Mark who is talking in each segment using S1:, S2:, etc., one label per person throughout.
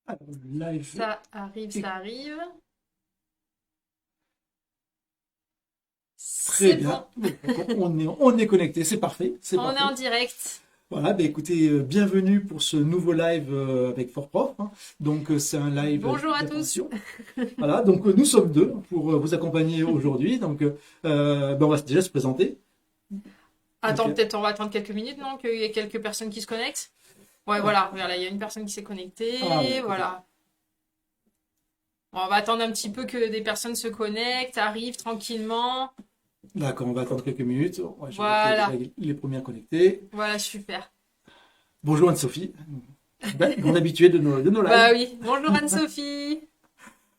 S1: Alors, live.
S2: Ça arrive, ça arrive.
S1: Très
S2: C'est bon,
S1: bien. D'accord, on est connecté, c'est parfait, c'est
S2: on est
S1: parfait.
S2: en direct.
S1: Voilà, ben écoutez, bienvenue pour ce nouveau live avec ForProf, hein. Donc, c'est un live
S2: Bonjour à tous.
S1: d'information. Voilà, donc nous sommes deux pour vous accompagner aujourd'hui. Donc, ben, on va déjà se présenter. Donc,
S2: Attends, peut-être on va attendre quelques minutes, non? Qu'il y ait quelques personnes qui se connectent. Ouais,
S1: ouais.
S2: voilà, regarde, là, il y a une personne qui s'est
S1: Ah,
S2: connectée.
S1: ouais, ok.
S2: Voilà. Bon, on va attendre un petit peu que des personnes se connectent, arrivent tranquillement.
S1: D'accord, on va attendre quelques minutes. Ouais, je vois qu'il y a déjà
S2: Voilà.
S1: les premiers connectés.
S2: Voilà, super.
S1: Bonjour Anne-Sophie, grande habituée de nos lives.
S2: Bah oui. Bonjour Anne-Sophie.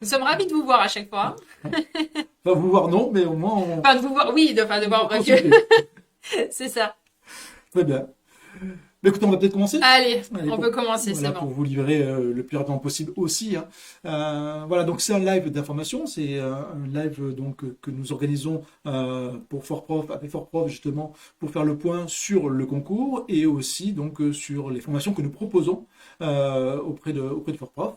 S2: Nous sommes ravis de vous voir à chaque fois.
S1: Enfin, vous voir non, mais au moins
S2: Enfin, de vous voir, oui, enfin, de
S1: on peut
S2: voir, bref.
S1: consulter.
S2: C'est ça.
S1: Très bien. Mais écoutez, on va peut-être commencer.
S2: Allez,
S1: Allez,
S2: on peut commencer, c'est
S1: voilà,
S2: bon.
S1: pour vous livrer le plus rapidement possible aussi, hein. Voilà, donc c'est un live d'information, c'est un live donc que nous organisons pour ForProf, avec ForProf justement, pour faire le point sur le concours et aussi donc sur les formations que nous proposons auprès de ForProf.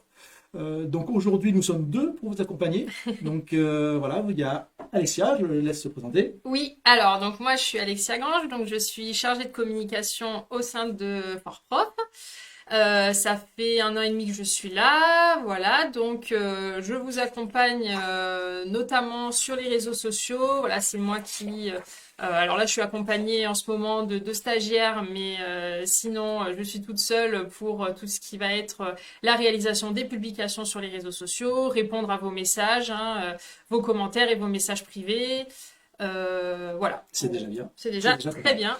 S1: Donc aujourd'hui, nous sommes deux pour vous accompagner. Donc voilà, il y a Alexia, je laisse se présenter.
S2: Oui, alors, donc moi je suis Alexia Grange, donc je suis chargée de communication au sein de ForProf. Ça fait 1 an et demi que je suis là, voilà, donc je vous accompagne notamment sur les réseaux sociaux. Voilà, c'est moi qui... alors là, je suis accompagnée en ce moment de deux stagiaires, mais sinon, je suis toute seule pour tout ce qui va être la réalisation des publications sur les réseaux sociaux, répondre à vos messages, hein, vos commentaires et vos messages privés. Voilà,
S1: C'est déjà bien.
S2: c'est
S1: C'est
S2: déjà
S1: déjà pas
S2: très
S1: mal.
S2: bien.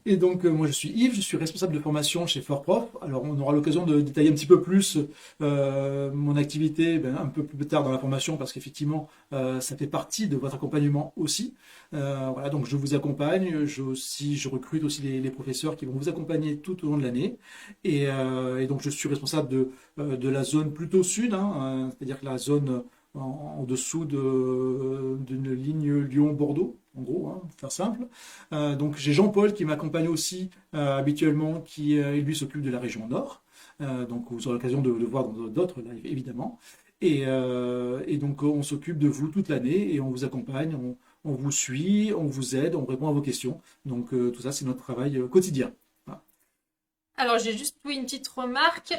S1: Et donc, moi, je suis Yves, je suis responsable de formation chez ForProf. Alors, on aura l'occasion de détailler un petit peu plus mon activité un peu plus tard dans la formation, parce qu'effectivement, ça fait partie de votre accompagnement aussi. Voilà, donc je vous accompagne. Je recrute aussi les professeurs qui vont vous accompagner tout au long de l'année. Et donc, je suis responsable de la zone plutôt sud, hein, c'est-à-dire que la zone en dessous d'une ligne Lyon-Bordeaux, en gros, hein, pour faire simple. Donc j'ai Jean-Paul qui m'accompagne aussi habituellement, qui lui s'occupe de la région Nord. Donc vous aurez l'occasion de le voir dans d'autres lives évidemment. Et donc on s'occupe de vous toute l'année et on vous accompagne, on vous suit, on vous aide, on répond à vos questions. Donc tout ça c'est notre travail quotidien. Voilà.
S2: Alors, j'ai juste oui, une petite remarque.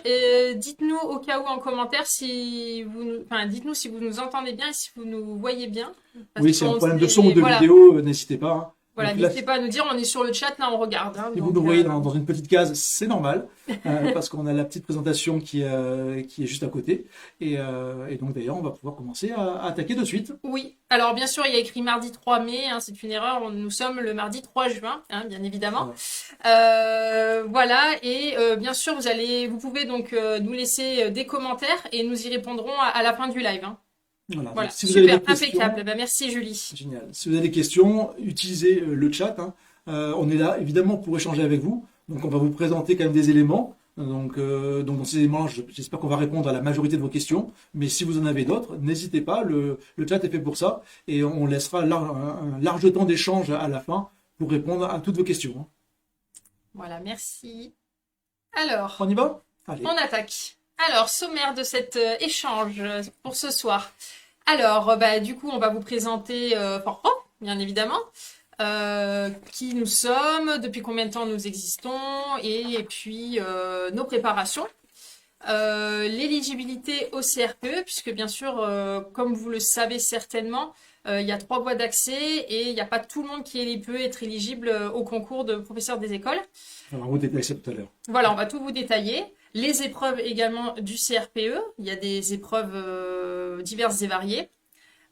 S2: Dites-nous au cas où en commentaire si vous nous... Enfin, dites-nous si vous nous entendez bien et si vous nous voyez bien. Parce
S1: Oui, c'est un
S2: qu'on
S1: problème de son ou
S2: s'est...
S1: de
S2: Voilà,
S1: vidéo, n'hésitez pas, hein.
S2: voilà,
S1: Donc là,
S2: n'hésitez pas à nous dire, on est sur le chat, là on regarde, hein,
S1: si vous
S2: donc
S1: nous voyez dans une petite case, c'est normal, parce qu'on a la petite présentation qui est juste à côté. Et donc d'ailleurs, on va pouvoir commencer à attaquer de suite.
S2: oui. Alors, bien sûr, il y a écrit mardi 3 mai, hein, c'est une erreur, nous sommes le mardi 3 juin, hein, bien évidemment.
S1: Voilà.
S2: Voilà, et bien sûr, vous pouvez donc nous laisser des commentaires et nous y répondrons à la fin du live, hein.
S1: Voilà, donc
S2: Voilà,
S1: si vous avez
S2: super,
S1: des
S2: impeccable.
S1: questions,
S2: Ben, merci Julie.
S1: génial. Si vous avez des questions, utilisez le chat, hein. On est là évidemment pour échanger avec vous. Donc on va vous présenter quand même des éléments. Donc dans ces éléments, j'espère qu'on va répondre à la majorité de vos questions. Mais si vous en avez d'autres, n'hésitez pas. Le chat est fait pour ça et on laissera un large temps d'échange à la fin pour répondre à toutes vos questions, hein.
S2: Voilà, merci. Alors,
S1: On y va?
S2: on
S1: Allez.
S2: attaque. Alors, sommaire de cet échange pour ce soir. Alors, bah, du coup, on va vous présenter ForPro, bien évidemment. Qui nous sommes, depuis combien de temps nous existons, et puis nos préparations. L'éligibilité au CRPE, puisque bien sûr, comme vous le savez certainement, il y a 3 voies d'accès et il n'y a pas tout le monde qui peut être éligible au concours de professeur des écoles.
S1: Alors on vous détaille ça tout à l'heure.
S2: Voilà, on va tout vous détailler. Les épreuves également du CRPE. Il y a des épreuves diverses et variées.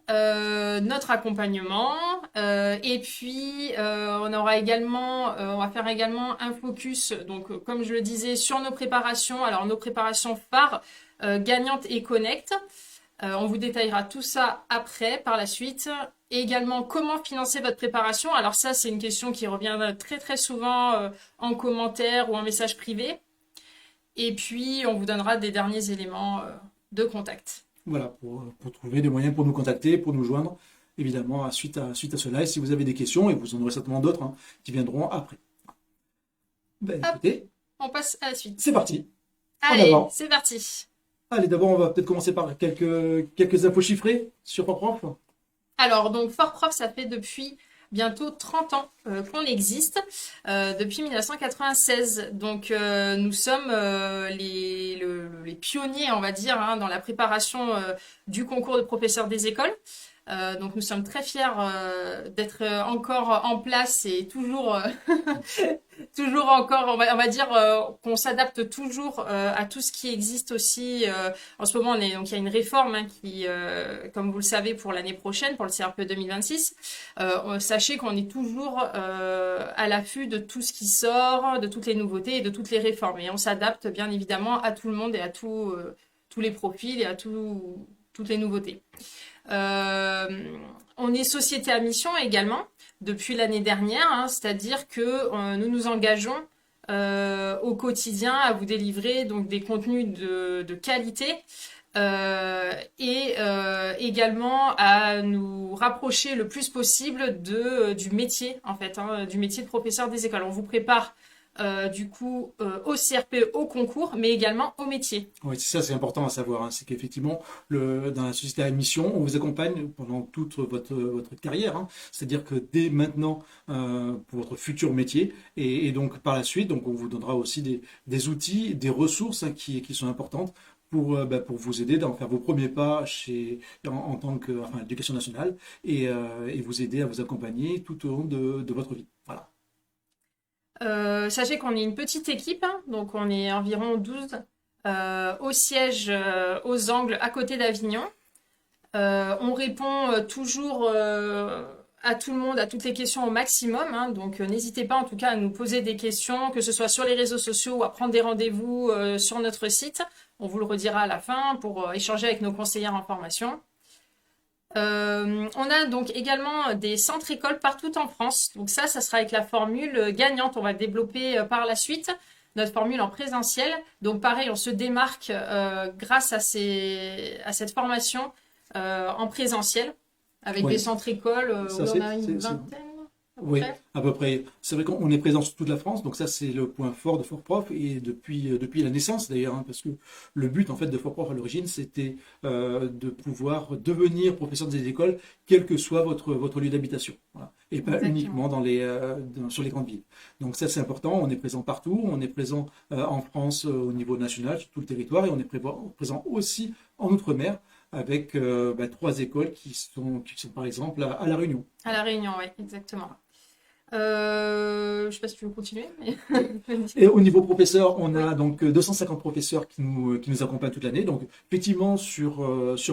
S2: Notre accompagnement. Et puis, on va faire également un focus, donc comme je le disais, sur nos préparations. Alors, nos préparations phares, gagnantes et connect. On vous détaillera tout ça après, par la suite. Et également, comment financer votre préparation. Alors ça, c'est une question qui revient très très souvent en commentaire ou en message privé. Et puis, on vous donnera des derniers éléments de contact.
S1: Voilà, pour trouver des moyens pour nous contacter, pour nous joindre, évidemment, suite à ce live, si vous avez des questions, et vous en aurez certainement d'autres, hein, qui viendront après. Ben,
S2: Hop,
S1: écoutez,
S2: on passe à la suite.
S1: c'est parti. En
S2: Allez,
S1: avant.
S2: c'est parti.
S1: Allez, d'abord, on va peut-être commencer par quelques infos chiffrées sur PortProf.
S2: Alors, donc, Fort Prof, ça fait depuis bientôt 30 ans qu'on existe, depuis 1996. Donc, nous sommes les pionniers, on va dire, hein, dans la préparation du concours de professeurs des écoles. Donc, nous sommes très fiers d'être encore en place et toujours toujours encore, on va dire qu'on s'adapte toujours à tout ce qui existe aussi. En ce moment, donc il y a une réforme hein, qui, comme vous le savez, pour l'année prochaine, pour le CRPE 2026. Sachez qu'on est toujours à l'affût de tout ce qui sort, de toutes les nouveautés et de toutes les réformes. Et on s'adapte bien évidemment à tout le monde et à tous les profils et à toutes les nouveautés. On est société à mission également depuis l'année dernière, hein, c'est-à-dire que nous nous engageons au quotidien à vous délivrer donc des contenus de qualité et également à nous rapprocher le plus possible du métier en fait, hein, du métier de professeur des écoles. On vous prépare du coup au CRPE, au concours, mais également au métier.
S1: Oui, c'est ça, c'est important à savoir. Hein. C'est qu'effectivement, dans la société à mission, on vous accompagne pendant toute votre carrière. Hein. C'est-à-dire que dès maintenant, pour votre futur métier, et donc par la suite, donc on vous donnera aussi des outils, des ressources hein, qui sont importantes pour vous aider à faire vos premiers pas en tant que éducation nationale et vous aider à vous accompagner tout au long de votre vie. Voilà.
S2: Sachez qu'on est une petite équipe, hein, donc on est environ 12 au siège aux Angles à côté d'Avignon. On répond toujours à tout le monde, à toutes les questions au maximum. Hein, donc n'hésitez pas en tout cas à nous poser des questions, que ce soit sur les réseaux sociaux ou à prendre des rendez-vous sur notre site. On vous le redira à la fin pour échanger avec nos conseillères en formation. On a donc également des centres écoles partout en France. Donc ça sera avec la formule gagnante. On va développer par la suite notre formule en présentiel. Donc pareil, on se démarque grâce à cette formation en présentiel avec
S1: Oui,
S2: des centres écoles
S1: ça,
S2: où on a une vingtaine à peu
S1: oui,
S2: près.
S1: à peu près. C'est vrai qu'on est présent sur toute la France, donc ça c'est le point fort de FortProf et depuis la naissance d'ailleurs, hein, parce que le but en fait de FortProf à l'origine c'était de pouvoir devenir professeur des écoles, quel que soit votre lieu d'habitation, voilà. Et pas
S2: Exactement.
S1: uniquement sur les grandes villes. Donc ça c'est important, on est présent partout, on est présent en France au niveau national, sur tout le territoire, et on est présent aussi en Outre-mer avec 3 écoles qui sont par exemple à La Réunion.
S2: À La Réunion, oui, exactement. Je sais pas si tu veux continuer, mais
S1: Et au niveau professeur, on a donc 250 professeurs qui nous accompagnent toute l'année. Donc effectivement, sur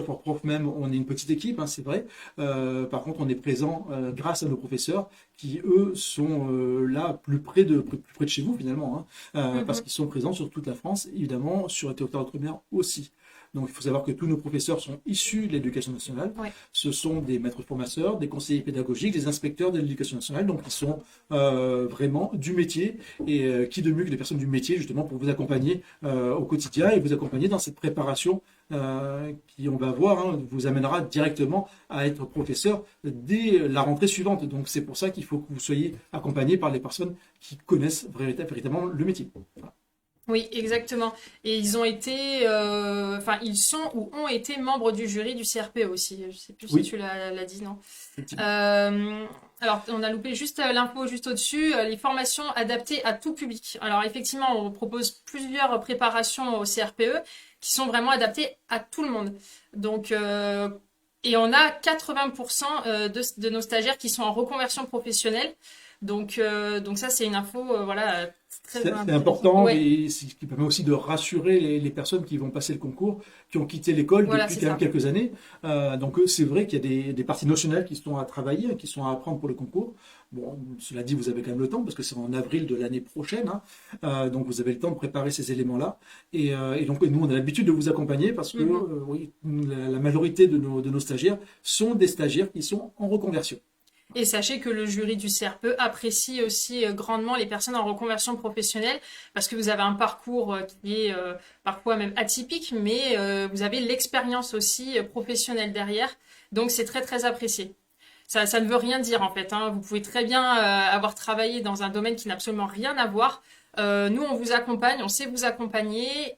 S1: PortProf même, on est une petite équipe, hein, c'est vrai. Par contre, on est présent grâce à nos professeurs qui, eux, sont là plus près de chez vous finalement, hein, parce qu'ils sont présents sur toute la France, évidemment, sur le territoire d'outre-mer aussi. Donc il faut savoir que tous nos professeurs sont issus de l'éducation nationale.
S2: ouais.
S1: Ce sont des maîtres formateurs, des conseillers pédagogiques, des inspecteurs de l'éducation nationale. Donc ils sont vraiment du métier et qui de mieux que des personnes du métier justement pour vous accompagner au quotidien et vous accompagner dans cette préparation qui, on va voir, hein, vous amènera directement à être professeur dès la rentrée suivante. Donc c'est pour ça qu'il faut que vous soyez accompagné par les personnes qui connaissent véritablement le métier. Voilà.
S2: Oui, exactement. Et ils ont été, ils sont ou ont été membres du jury du CRPE aussi. Je sais plus si
S1: Oui,
S2: tu l'as dit, non?
S1: effectivement.
S2: Alors, on a loupé juste l'info juste au-dessus, les formations adaptées à tout public. Alors, effectivement, on propose plusieurs préparations au CRPE qui sont vraiment adaptées à tout le monde. Donc, et on a 80% de nos stagiaires qui sont en reconversion professionnelle. Donc ça, c'est une info, voilà, très
S1: C'est
S2: intéressante.
S1: important
S2: Ouais,
S1: et c'est ce qui permet aussi de rassurer les personnes qui vont passer le concours, qui ont quitté l'école
S2: voilà,
S1: depuis
S2: c'est
S1: quand même
S2: ça.
S1: quelques années. Donc c'est vrai qu'il y a des parties notionnelles qui sont à travailler, qui sont à apprendre pour le concours. Bon, cela dit, vous avez quand même le temps parce que c'est en avril de l'année prochaine, hein. Donc vous avez le temps de préparer ces éléments-là. Et donc nous, on a l'habitude de vous accompagner parce que
S2: Mhm.
S1: oui, la majorité de nos stagiaires sont des stagiaires qui sont en reconversion.
S2: Et sachez que le jury du CRPE apprécie aussi grandement les personnes en reconversion professionnelle parce que vous avez un parcours qui est parfois même atypique, mais vous avez l'expérience aussi professionnelle derrière. Donc c'est très très apprécié. Ça ne veut rien dire en fait, hein. Vous pouvez très bien avoir travaillé dans un domaine qui n'a absolument rien à voir. Nous, on vous accompagne, on sait vous accompagner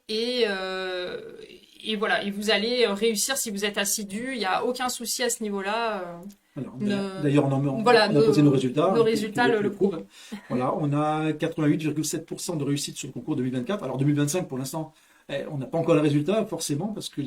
S2: et voilà, et vous allez réussir si vous êtes assidu. Il n'y a aucun souci à ce niveau-là.
S1: Alors,
S2: Ne-
S1: d'ailleurs,
S2: Voilà,
S1: on a posé nos résultats,
S2: nos
S1: hein,
S2: résultats le prouvent.
S1: prouvent. Voilà, on a 88,7% de réussite sur le concours 2024. Alors 2025, pour l'instant, on n'a pas encore les résultats, forcément, parce que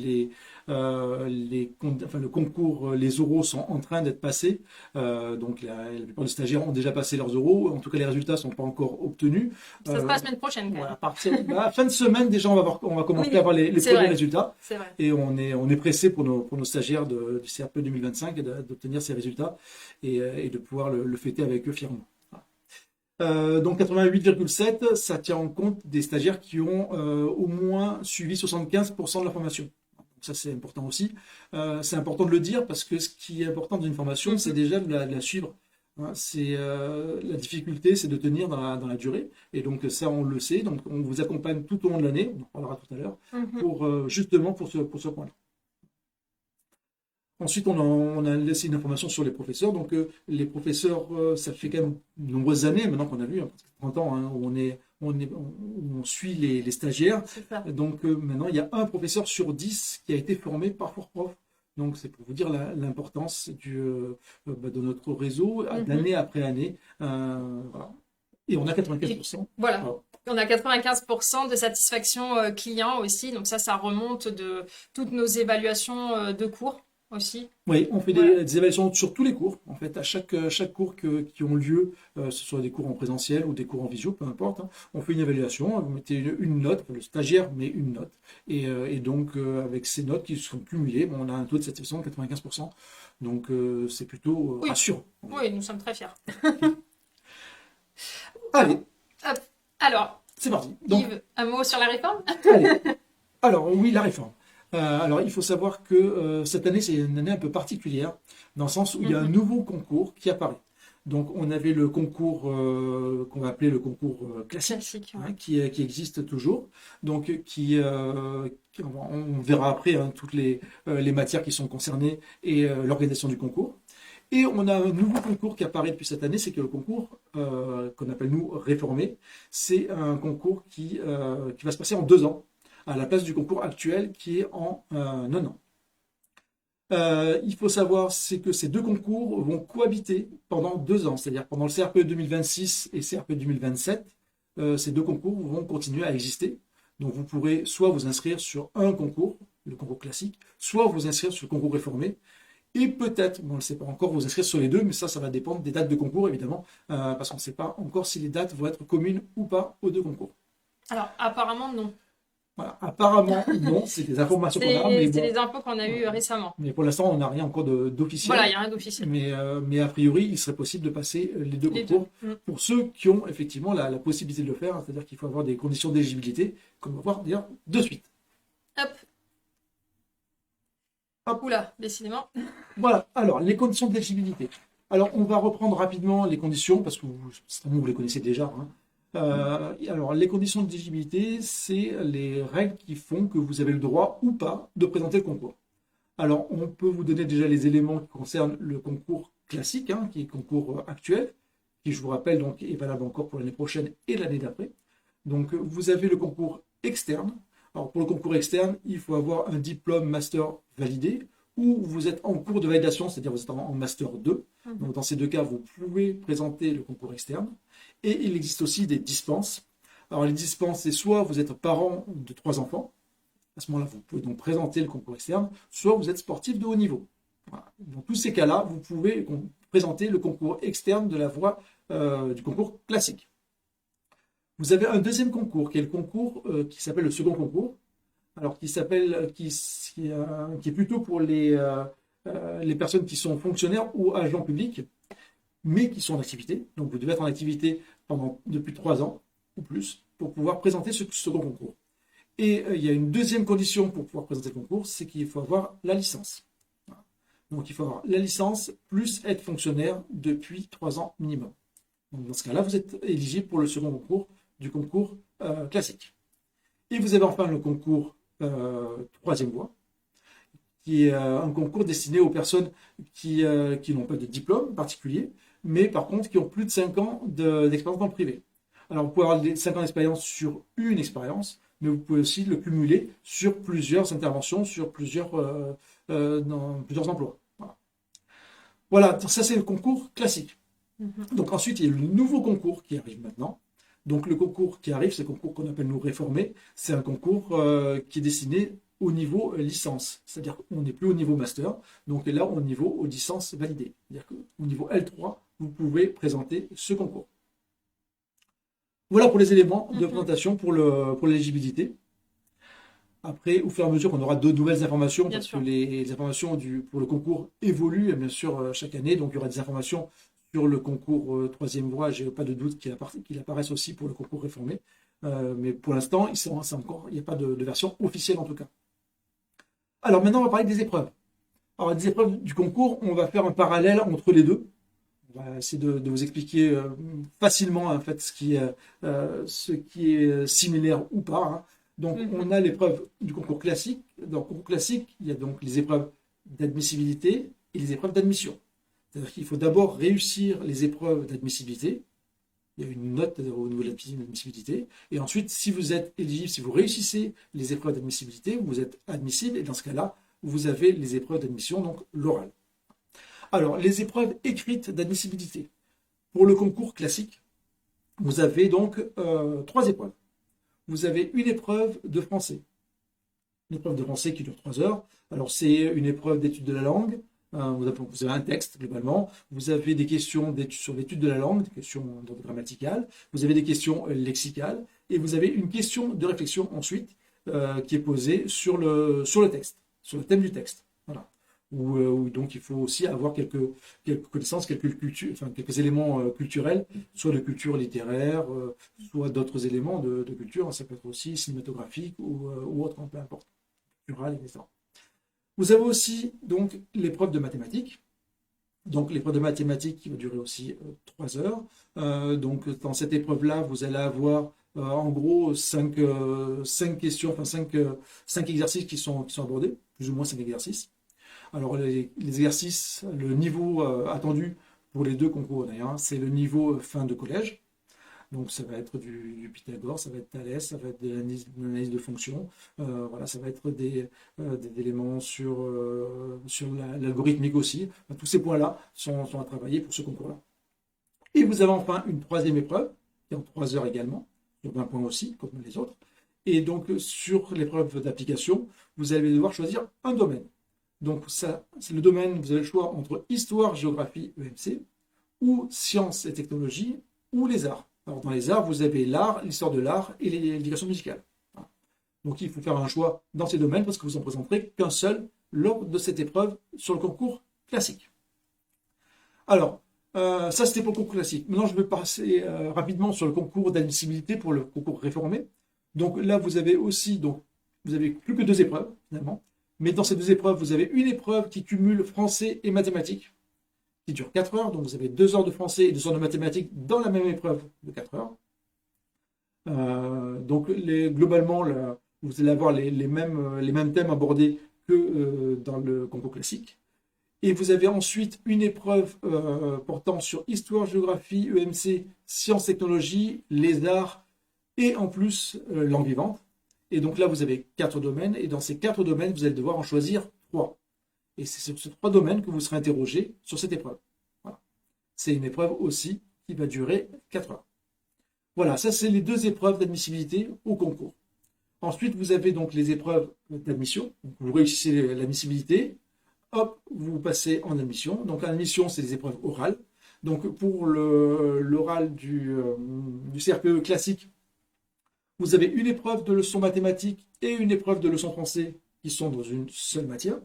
S1: enfin, le concours, les oraux sont en train d'être passés. Donc la plupart des stagiaires ont déjà passé leurs oraux. En tout cas, les résultats ne sont pas encore obtenus.
S2: Ça se passe la semaine prochaine, quand
S1: Voilà,
S2: même.
S1: à partir de la fin de semaine, déjà, on va commencer
S2: Oui,
S1: à avoir les
S2: c'est
S1: premiers
S2: vrai.
S1: résultats.
S2: C'est vrai.
S1: Et on est pressé pour nos stagiaires du CRPE 2025 d'obtenir ces résultats et de pouvoir le fêter avec eux fièrement. Voilà. Donc 88,7, ça tient en compte des stagiaires qui ont au moins suivi 75% de la formation. Donc ça, c'est important aussi. C'est important de le dire parce que ce qui est important dans une formation, c'est déjà de la suivre. Hein, la difficulté, c'est de tenir dans la durée. Et donc ça, on le sait. Donc on vous accompagne tout au long de l'année, on en parlera tout à l'heure, justement pour ce point-là. Ensuite, on a laissé une information sur les professeurs. Donc, les professeurs, ça fait quand même de nombreuses années maintenant qu'on a vu, hein, 30 ans, hein, où on suit les stagiaires.
S2: C'est ça.
S1: Donc, maintenant, il y a un professeur sur 10 qui a été formé par FortProf. Donc, c'est pour vous dire l'importance de notre réseau d'année après année. Voilà. Et on a 95%.
S2: Voilà.
S1: Voilà.
S2: On a 95% de satisfaction client aussi. Donc ça remonte de toutes nos évaluations de cours aussi.
S1: Oui, on fait
S2: Voilà.
S1: des évaluations sur tous les cours. En fait, à chaque cours qui ont lieu, ce soit des cours en présentiel ou des cours en visio, peu importe, hein, on fait une évaluation. Vous mettez une note, enfin, le stagiaire met une note. Et donc, avec ces notes qui sont cumulées, on a un taux de satisfaction de 95%. Donc, c'est plutôt
S2: Oui.
S1: rassurant.
S2: Oui, nous sommes très fiers.
S1: Allez,
S2: Hop. Alors,
S1: c'est parti. Donc,
S2: Yves, un mot sur la réforme?
S1: allez. Alors, oui, la réforme. Alors, il faut savoir que cette année, c'est une année un peu particulière, dans le sens où il y a un nouveau concours qui apparaît. Donc, on avait le concours qu'on va appeler le concours classique,
S2: Classique,
S1: hein,
S2: ouais.
S1: qui existe toujours. Donc, on verra après hein, toutes les matières qui sont concernées et l'organisation du concours. Et on a un nouveau concours qui apparaît depuis cette année, c'est que le concours qu'on appelle nous réformé, c'est un concours qui va se passer en 2 ans, à la place du concours actuel qui est en 1 an. Il faut savoir c'est que ces deux concours vont cohabiter pendant 2 ans, c'est-à-dire pendant le CRPE 2026 et CRPE 2027, ces deux concours vont continuer à exister. Donc vous pourrez soit vous inscrire sur un concours, le concours classique, soit vous inscrire sur le concours réformé, et peut-être, on ne le sait pas encore, vous inscrire sur les deux, mais ça va dépendre des dates de concours évidemment, parce qu'on ne sait pas encore si les dates vont être communes ou pas aux deux concours.
S2: Alors, apparemment, non.
S1: Voilà. Apparemment, non, c'est des informations qu'on a, mais
S2: C'est
S1: bon.
S2: les infos qu'on a eues récemment.
S1: Mais pour l'instant, on n'a rien encore d'officiel.
S2: Voilà, il n'y a rien d'officiel.
S1: Mais a priori, il serait possible de passer les deux
S2: Les
S1: concours
S2: deux.
S1: pour ceux qui ont effectivement la possibilité de le faire, c'est-à-dire qu'il faut avoir des conditions d'éligibilité, comme on va voir d'ailleurs de suite.
S2: Hop.
S1: Hop.
S2: Oula, décidément.
S1: Voilà, alors les conditions d'éligibilité. Alors on va reprendre rapidement les conditions, parce que certainement vous les connaissez déjà. Hein. Alors les conditions d'éligibilité, c'est les règles qui font que vous avez le droit ou pas de présenter le concours. Alors on peut vous donner déjà les éléments qui concernent le concours classique, hein, qui est le concours actuel, qui je vous rappelle donc est valable encore pour l'année prochaine et l'année d'après. Donc vous avez le concours externe. Alors pour le concours externe, il faut avoir un diplôme master validé ou vous êtes en cours de validation, c'est-à-dire vous êtes en master 2. Donc dans ces deux cas, vous pouvez présenter le concours externe. Et il existe aussi des dispenses. Alors les dispenses, c'est soit vous êtes parent de 3 enfants, à ce moment-là, vous pouvez donc présenter le concours externe, soit vous êtes sportif de haut niveau. Voilà. Dans tous ces cas-là, vous pouvez présenter le concours externe de la voie du concours classique. Vous avez un deuxième concours, qui est le concours qui s'appelle le second concours, alors qui est plutôt pour les personnes qui sont fonctionnaires ou agents publics, mais qui sont en activité. Donc vous devez être en activité depuis 3 ans ou plus pour pouvoir présenter ce second concours. Et il y a une deuxième condition pour pouvoir présenter le concours, c'est qu'il faut avoir la licence. Voilà. Donc il faut avoir la licence plus être fonctionnaire depuis 3 ans minimum. Donc dans ce cas-là, vous êtes éligible pour le second concours du concours classique. Et vous avez enfin le concours troisième voie, qui est un concours destiné aux personnes qui n'ont pas de diplôme particulier, mais par contre qui ont plus de 5 ans d'expérience dans le privé. Alors vous pouvez avoir 5 ans d'expérience sur une expérience, mais vous pouvez aussi le cumuler sur plusieurs interventions, sur dans plusieurs emplois. Voilà. Voilà, ça c'est le concours classique. Donc ensuite, il y a le nouveau concours qui arrive maintenant. Donc le concours qui arrive, c'est le concours qu'on appelle nous réformé. C'est un concours qui est destiné au niveau licence. C'est-à-dire qu'on n'est plus au niveau master. Donc là, au niveau aux licences validées. C'est-à-dire qu'au niveau L3, vous pouvez présenter ce concours. Voilà pour les éléments de présentation pour l'éligibilité. Après, au fur et à mesure qu'on aura de nouvelles informations,
S2: Bien
S1: parce
S2: sûr.
S1: que les informations pour le concours évoluent, bien sûr, chaque année. Donc, il y aura des informations sur le concours troisième voie. Je n'ai pas de doute qu'il apparaisse aussi pour le concours réformé. Mais pour l'instant, il n'y a pas de version officielle en tout cas. Alors maintenant, on va parler des épreuves. Alors, des épreuves du concours, on va faire un parallèle entre les deux. On va essayer de vous expliquer facilement en fait ce qui est similaire ou pas. Hein. Donc, on a l'épreuve du concours classique. Dans le concours classique, il y a donc les épreuves d'admissibilité et les épreuves d'admission. C'est-à-dire qu'il faut d'abord réussir les épreuves d'admissibilité. Il y a une note au niveau de l'admissibilité. Et ensuite, si vous êtes éligible, si vous réussissez les épreuves d'admissibilité, vous êtes admissible. Et dans ce cas-là, vous avez les épreuves d'admission, donc l'oral. Alors, les épreuves écrites d'admissibilité. Pour le concours classique, vous avez donc 3 épreuves. Vous avez une épreuve de français. Une épreuve de français qui dure 3 heures. Alors, c'est une épreuve d'étude de la langue. Vous avez un texte, globalement. Vous avez des questions sur l'étude de la langue, des questions d'ordre grammatical. Vous avez des questions lexicales. Et vous avez une question de réflexion ensuite qui est posée sur le texte, sur le thème du texte. Voilà. Où donc il faut aussi avoir quelques connaissances, quelques éléments culturels, soit de culture littéraire, soit d'autres éléments de culture. Ça peut être aussi cinématographique ou autre, peu importe, culturel, etc. Vous avez aussi donc l'épreuve de mathématiques. Donc l'épreuve de mathématiques qui va durer aussi 3 heures. Donc dans cette épreuve-là, vous allez avoir en gros 5 questions, enfin 5 exercices qui sont abordés, plus ou moins 5 exercices. Alors les exercices, le niveau attendu pour les deux concours d'ailleurs, c'est le niveau fin de collège. Donc ça va être du Pythagore, ça va être Thalès, ça va être de l'analyse de fonctions, voilà, ça va être des éléments sur l'algorithmique aussi. Enfin, tous ces points-là sont à travailler pour ce concours-là. Et vous avez enfin une troisième épreuve, qui est en 3 heures également, sur 20 points aussi, comme les autres. Et donc sur l'épreuve d'application, vous allez devoir choisir un domaine. Donc ça, c'est le domaine, vous avez le choix entre histoire, géographie, EMC, ou sciences et technologies, ou les arts. Alors, dans les arts, vous avez l'art, l'histoire de l'art et l'éducation musicale. Voilà. Donc, il faut faire un choix dans ces domaines parce que vous en présenterez qu'un seul lors de cette épreuve sur le concours classique. Alors, ça, c'était pour le concours classique. Maintenant, je vais passer rapidement sur le concours d'admissibilité pour le concours réformé. Donc là, vous avez aussi, donc, vous avez plus que 2 épreuves, finalement. Mais dans ces 2 épreuves, vous avez une épreuve qui cumule français et mathématiques, qui dure 4 heures, donc vous avez 2 heures de français et 2 heures de mathématiques dans la même épreuve de 4 heures. Donc globalement, vous allez avoir les mêmes thèmes abordés que dans le concours classique. Et vous avez ensuite une épreuve portant sur histoire, géographie, EMC, sciences, technologies, les arts et en plus langue vivante. Et donc là, vous avez 4 domaines et dans ces 4 domaines, vous allez devoir en choisir 3. Et c'est sur ces 3 domaines que vous serez interrogé sur cette épreuve. Voilà. C'est une épreuve aussi qui va durer 4 heures. Voilà, ça c'est les 2 épreuves d'admissibilité au concours. Ensuite, vous avez donc les épreuves d'admission. Vous réussissez l'admissibilité, hop, vous passez en admission. Donc en admission, c'est des épreuves orales. Donc pour l'oral du CRPE classique, vous avez une épreuve de leçon mathématiques et une épreuve de leçon français qui sont dans une seule matière.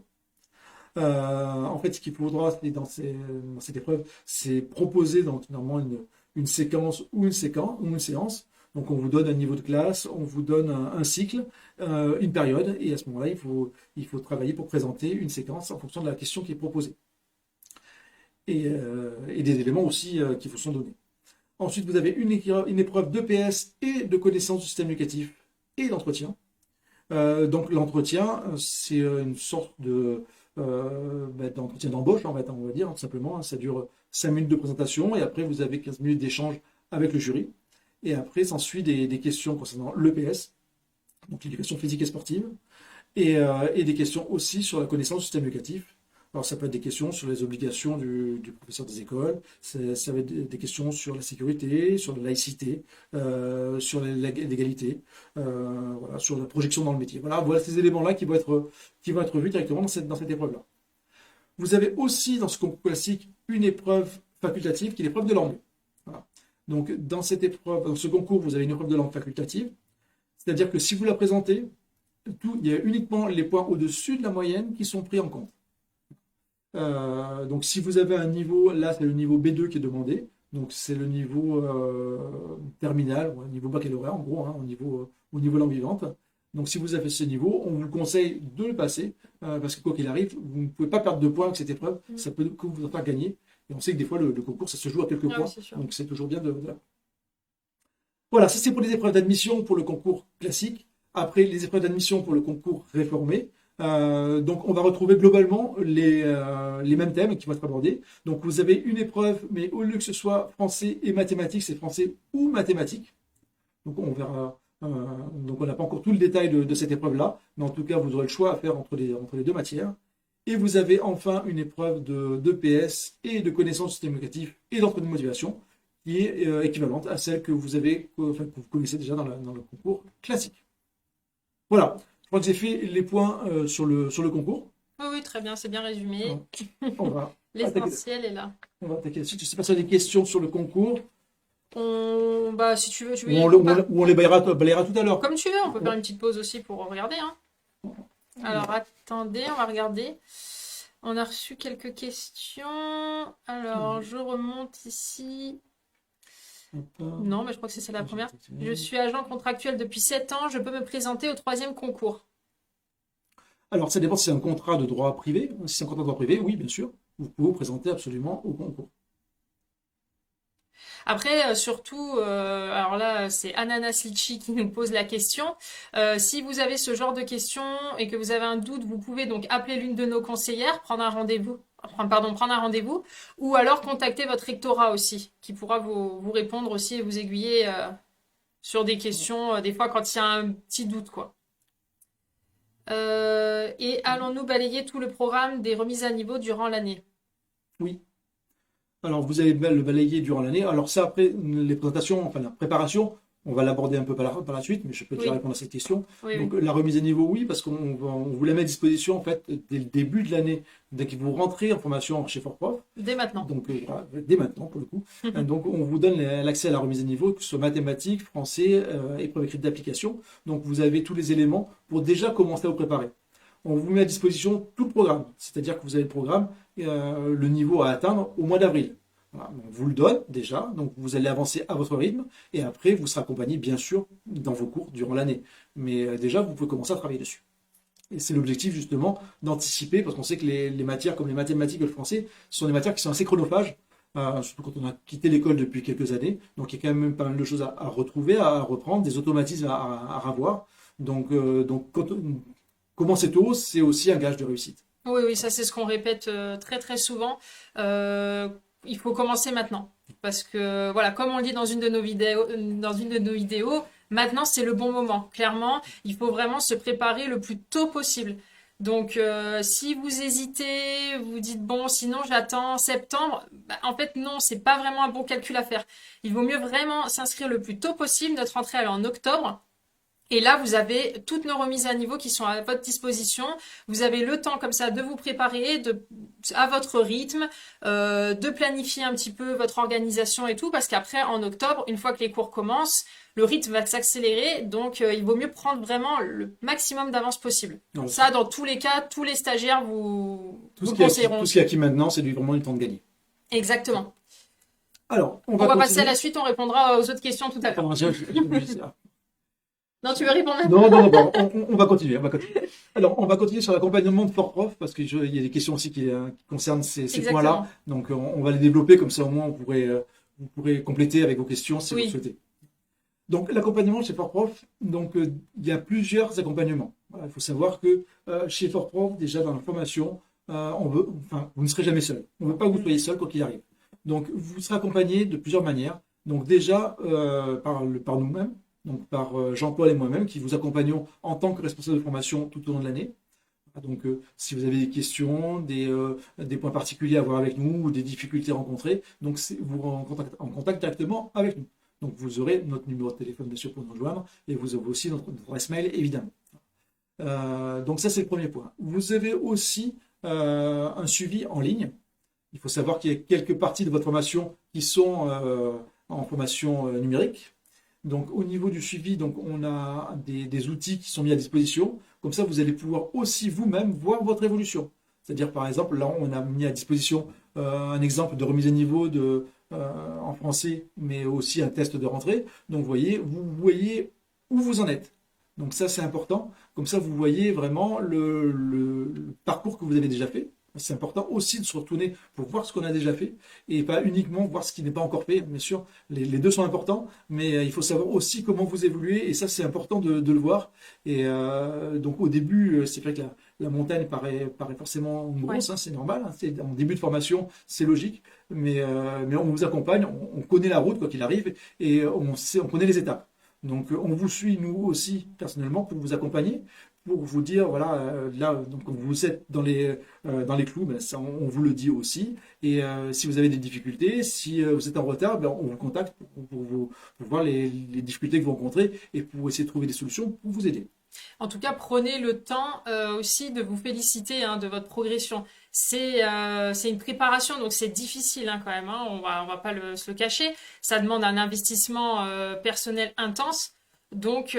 S1: En fait, ce qu'il faudra dans cette épreuve, c'est proposer donc, normalement une séquence ou une séance. Donc, on vous donne un niveau de classe, on vous donne un cycle, une période, et à ce moment-là, il faut travailler pour présenter une séquence en fonction de la question qui est proposée. Et des éléments aussi qui vous sont donnés. Ensuite, vous avez une épreuve d'EPS et de connaissance du système éducatif et d'entretien. Donc, l'entretien, c'est une sorte d'entretien d'embauche, en fait, on va dire, tout simplement. Ça dure 5 minutes de présentation et après, vous avez 15 minutes d'échange avec le jury. Et après, s'ensuit des questions concernant l'EPS. donc l'éducation physique et sportive, et des questions aussi sur la connaissance du système éducatif. Alors ça peut être des questions sur les obligations du professeur des écoles, ça va être des questions sur la sécurité, sur la laïcité, sur l'égalité, voilà, sur la projection dans le métier. Voilà ces éléments-là qui vont être vus directement dans cette épreuve-là. Vous avez aussi dans ce concours classique une épreuve facultative qui est l'épreuve de langue. Voilà. Donc dans ce concours, vous avez une épreuve de langue facultative, c'est-à-dire que si vous la présentez, il y a uniquement les points au-dessus de la moyenne qui sont pris en compte. Donc si vous avez un niveau, là c'est le niveau B2 qui est demandé, donc c'est le niveau terminal, ou niveau baccalauréat en gros, hein, au niveau langue vivante. Donc si vous avez ce niveau, on vous conseille de le passer, parce que quoi qu'il arrive, vous ne pouvez pas perdre de points avec cette épreuve, ça peut vous faire gagner. Et on sait que des fois le concours ça se joue à quelques points, donc c'est toujours bien de... Voilà, ça c'est pour les épreuves d'admission pour le concours classique. Après les épreuves d'admission pour le concours réformé. Donc on va retrouver globalement les mêmes thèmes qui vont être abordés. Donc vous avez une épreuve, mais au lieu que ce soit français et mathématiques, c'est français ou mathématiques. Donc on verra. Donc on n'a pas encore tout le détail de cette épreuve-là, mais en tout cas vous aurez le choix à faire entre les deux matières. Et vous avez enfin une épreuve de PS et de connaissance du système éducatif et d'entraînement de motivation qui est équivalente à celle que vous connaissez déjà dans le concours classique. Voilà. Je crois que j'ai fait les points sur le concours.
S2: Oui, très bien, c'est bien résumé.
S1: L'essentiel
S2: est là.
S1: On va attaquer là-dessus. Je ne sais pas si y a des questions sur le concours.
S2: Si tu veux,
S1: ou on les balayera tout à l'heure.
S2: Comme tu veux, on peut faire une petite pause aussi pour regarder. Hein. Alors, attendez, on va regarder. On a reçu quelques questions. Alors, je remonte ici. Non, mais je crois que c'est ça la première. Je suis agent contractuel depuis 7 ans. Je peux me présenter au 3e concours.
S1: Alors, ça dépend si c'est un contrat de droit privé. Si c'est un contrat de droit privé, oui, bien sûr. Vous pouvez vous présenter absolument au concours.
S2: Après, surtout, alors là, c'est Ananas Litchi qui nous pose la question. Si vous avez ce genre de questions et que vous avez un doute, vous pouvez donc appeler l'une de nos conseillères, prendre un rendez-vous, ou alors contacter votre rectorat aussi, qui pourra vous répondre aussi et vous aiguiller sur des questions, des fois quand il y a un petit doute, quoi. Et allons-nous balayer tout le programme des remises à niveau durant l'année?
S1: Oui. Alors, vous allez le balayer durant l'année. Alors ça, après, les présentations, enfin la préparation, on va l'aborder un peu par la suite, mais je peux déjà répondre à cette question. Donc la remise à niveau, oui, parce qu'on vous la met à disposition en fait dès le début de l'année, dès que vous rentrez en formation chez Fortprof.
S2: Dès maintenant.
S1: Donc dès maintenant pour le coup. Donc on vous donne l'accès à la remise à niveau, que ce soit mathématiques, français, épreuve écrite d'application. Donc vous avez tous les éléments pour déjà commencer à vous préparer. On vous met à disposition tout le programme, c'est-à-dire que vous avez le programme, le niveau à atteindre au mois d'avril. Voilà, on vous le donne déjà, donc vous allez avancer à votre rythme, et après vous serez accompagné bien sûr dans vos cours durant l'année. Mais déjà vous pouvez commencer à travailler dessus. Et c'est l'objectif justement d'anticiper, parce qu'on sait que les matières comme les mathématiques et le français sont des matières qui sont assez chronophages, surtout quand on a quitté l'école depuis quelques années. Donc il y a quand même pas mal de choses à retrouver, à reprendre, des automatismes à revoir. Donc commencer tôt, c'est aussi un gage de réussite.
S2: Oui, ça c'est ce qu'on répète très très souvent. Il faut commencer maintenant. Parce que, voilà, comme on le dit dans une de nos vidéos, maintenant c'est le bon moment. Clairement, il faut vraiment se préparer le plus tôt possible. Donc, si vous hésitez, vous dites, bon, sinon j'attends septembre, en fait, non, c'est pas vraiment un bon calcul à faire. Il vaut mieux vraiment s'inscrire le plus tôt possible. Notre rentrée, elle est en octobre. Et là, vous avez toutes nos remises à niveau qui sont à votre disposition. Vous avez le temps comme ça de vous préparer à votre rythme, de planifier un petit peu votre organisation et tout, parce qu'après, en octobre, une fois que les cours commencent, le rythme va s'accélérer. Donc, il vaut mieux prendre vraiment le maximum d'avance possible. Donc, ça, dans tous les cas, tous les stagiaires vous conseilleront.
S1: Tout ce qu'il y a qui maintenant, c'est vraiment le temps de gagner.
S2: Exactement.
S1: Alors,
S2: on va passer à la suite, on répondra aux autres questions tout à l'heure. Non, tu veux répondre maintenant?
S1: Non, on va continuer. Alors, on va continuer sur l'accompagnement de Fortprof, parce qu'il y a des questions aussi qui concernent ces points-là. Donc, on va les développer, comme ça au moins vous pourrez compléter avec vos questions si vous le souhaitez. Donc, l'accompagnement chez Fortprof, donc il y a plusieurs accompagnements. Voilà, il faut savoir que chez Fortprof, déjà dans la formation, vous ne serez jamais seul. On ne veut pas que vous soyez seul quoi qu'il arrive. Donc, vous serez accompagné de plusieurs manières. Donc, déjà par nous-mêmes. donc par Jean-Paul et moi-même, qui vous accompagnons en tant que responsable de formation tout au long de l'année. Donc, si vous avez des questions, des points particuliers à voir avec nous ou des difficultés rencontrées, donc vous en contact directement avec nous. Donc, vous aurez notre numéro de téléphone, bien sûr, pour nous rejoindre, et vous avez aussi notre adresse mail, évidemment. Donc, ça, c'est le premier point. Vous avez aussi un suivi en ligne. Il faut savoir qu'il y a quelques parties de votre formation qui sont en formation numérique. Donc, au niveau du suivi, donc, on a des outils qui sont mis à disposition. Comme ça, vous allez pouvoir aussi vous-même voir votre évolution. C'est-à-dire, par exemple, là, on a mis à disposition un exemple de remise à niveau en français, mais aussi un test de rentrée. Donc, vous voyez où vous en êtes. Donc, ça, c'est important. Comme ça, vous voyez vraiment le parcours que vous avez déjà fait. C'est important aussi de se retourner pour voir ce qu'on a déjà fait et pas uniquement voir ce qui n'est pas encore fait. Bien sûr, les deux sont importants, mais il faut savoir aussi comment vous évoluez et ça, c'est important de le voir. Et donc, au début, c'est vrai que la montagne paraît forcément grosse,
S2: Ouais.
S1: hein, c'est normal. Hein, c'est en début de formation, c'est logique, mais on vous accompagne, on connaît la route quoi qu'il arrive et on connaît les étapes. Donc, on vous suit, nous aussi, personnellement, pour vous accompagner, pour vous dire, voilà, là, donc vous êtes dans les clous, ben, ça, on vous le dit aussi. Et si vous avez des difficultés, si vous êtes en retard, ben, on vous contacte pour voir les difficultés que vous rencontrez et pour essayer de trouver des solutions pour vous aider.
S2: En tout cas, prenez le temps aussi de vous féliciter de votre progression. C'est une préparation, donc c'est difficile quand même. On va pas se le cacher. Ça demande un investissement personnel intense. Donc,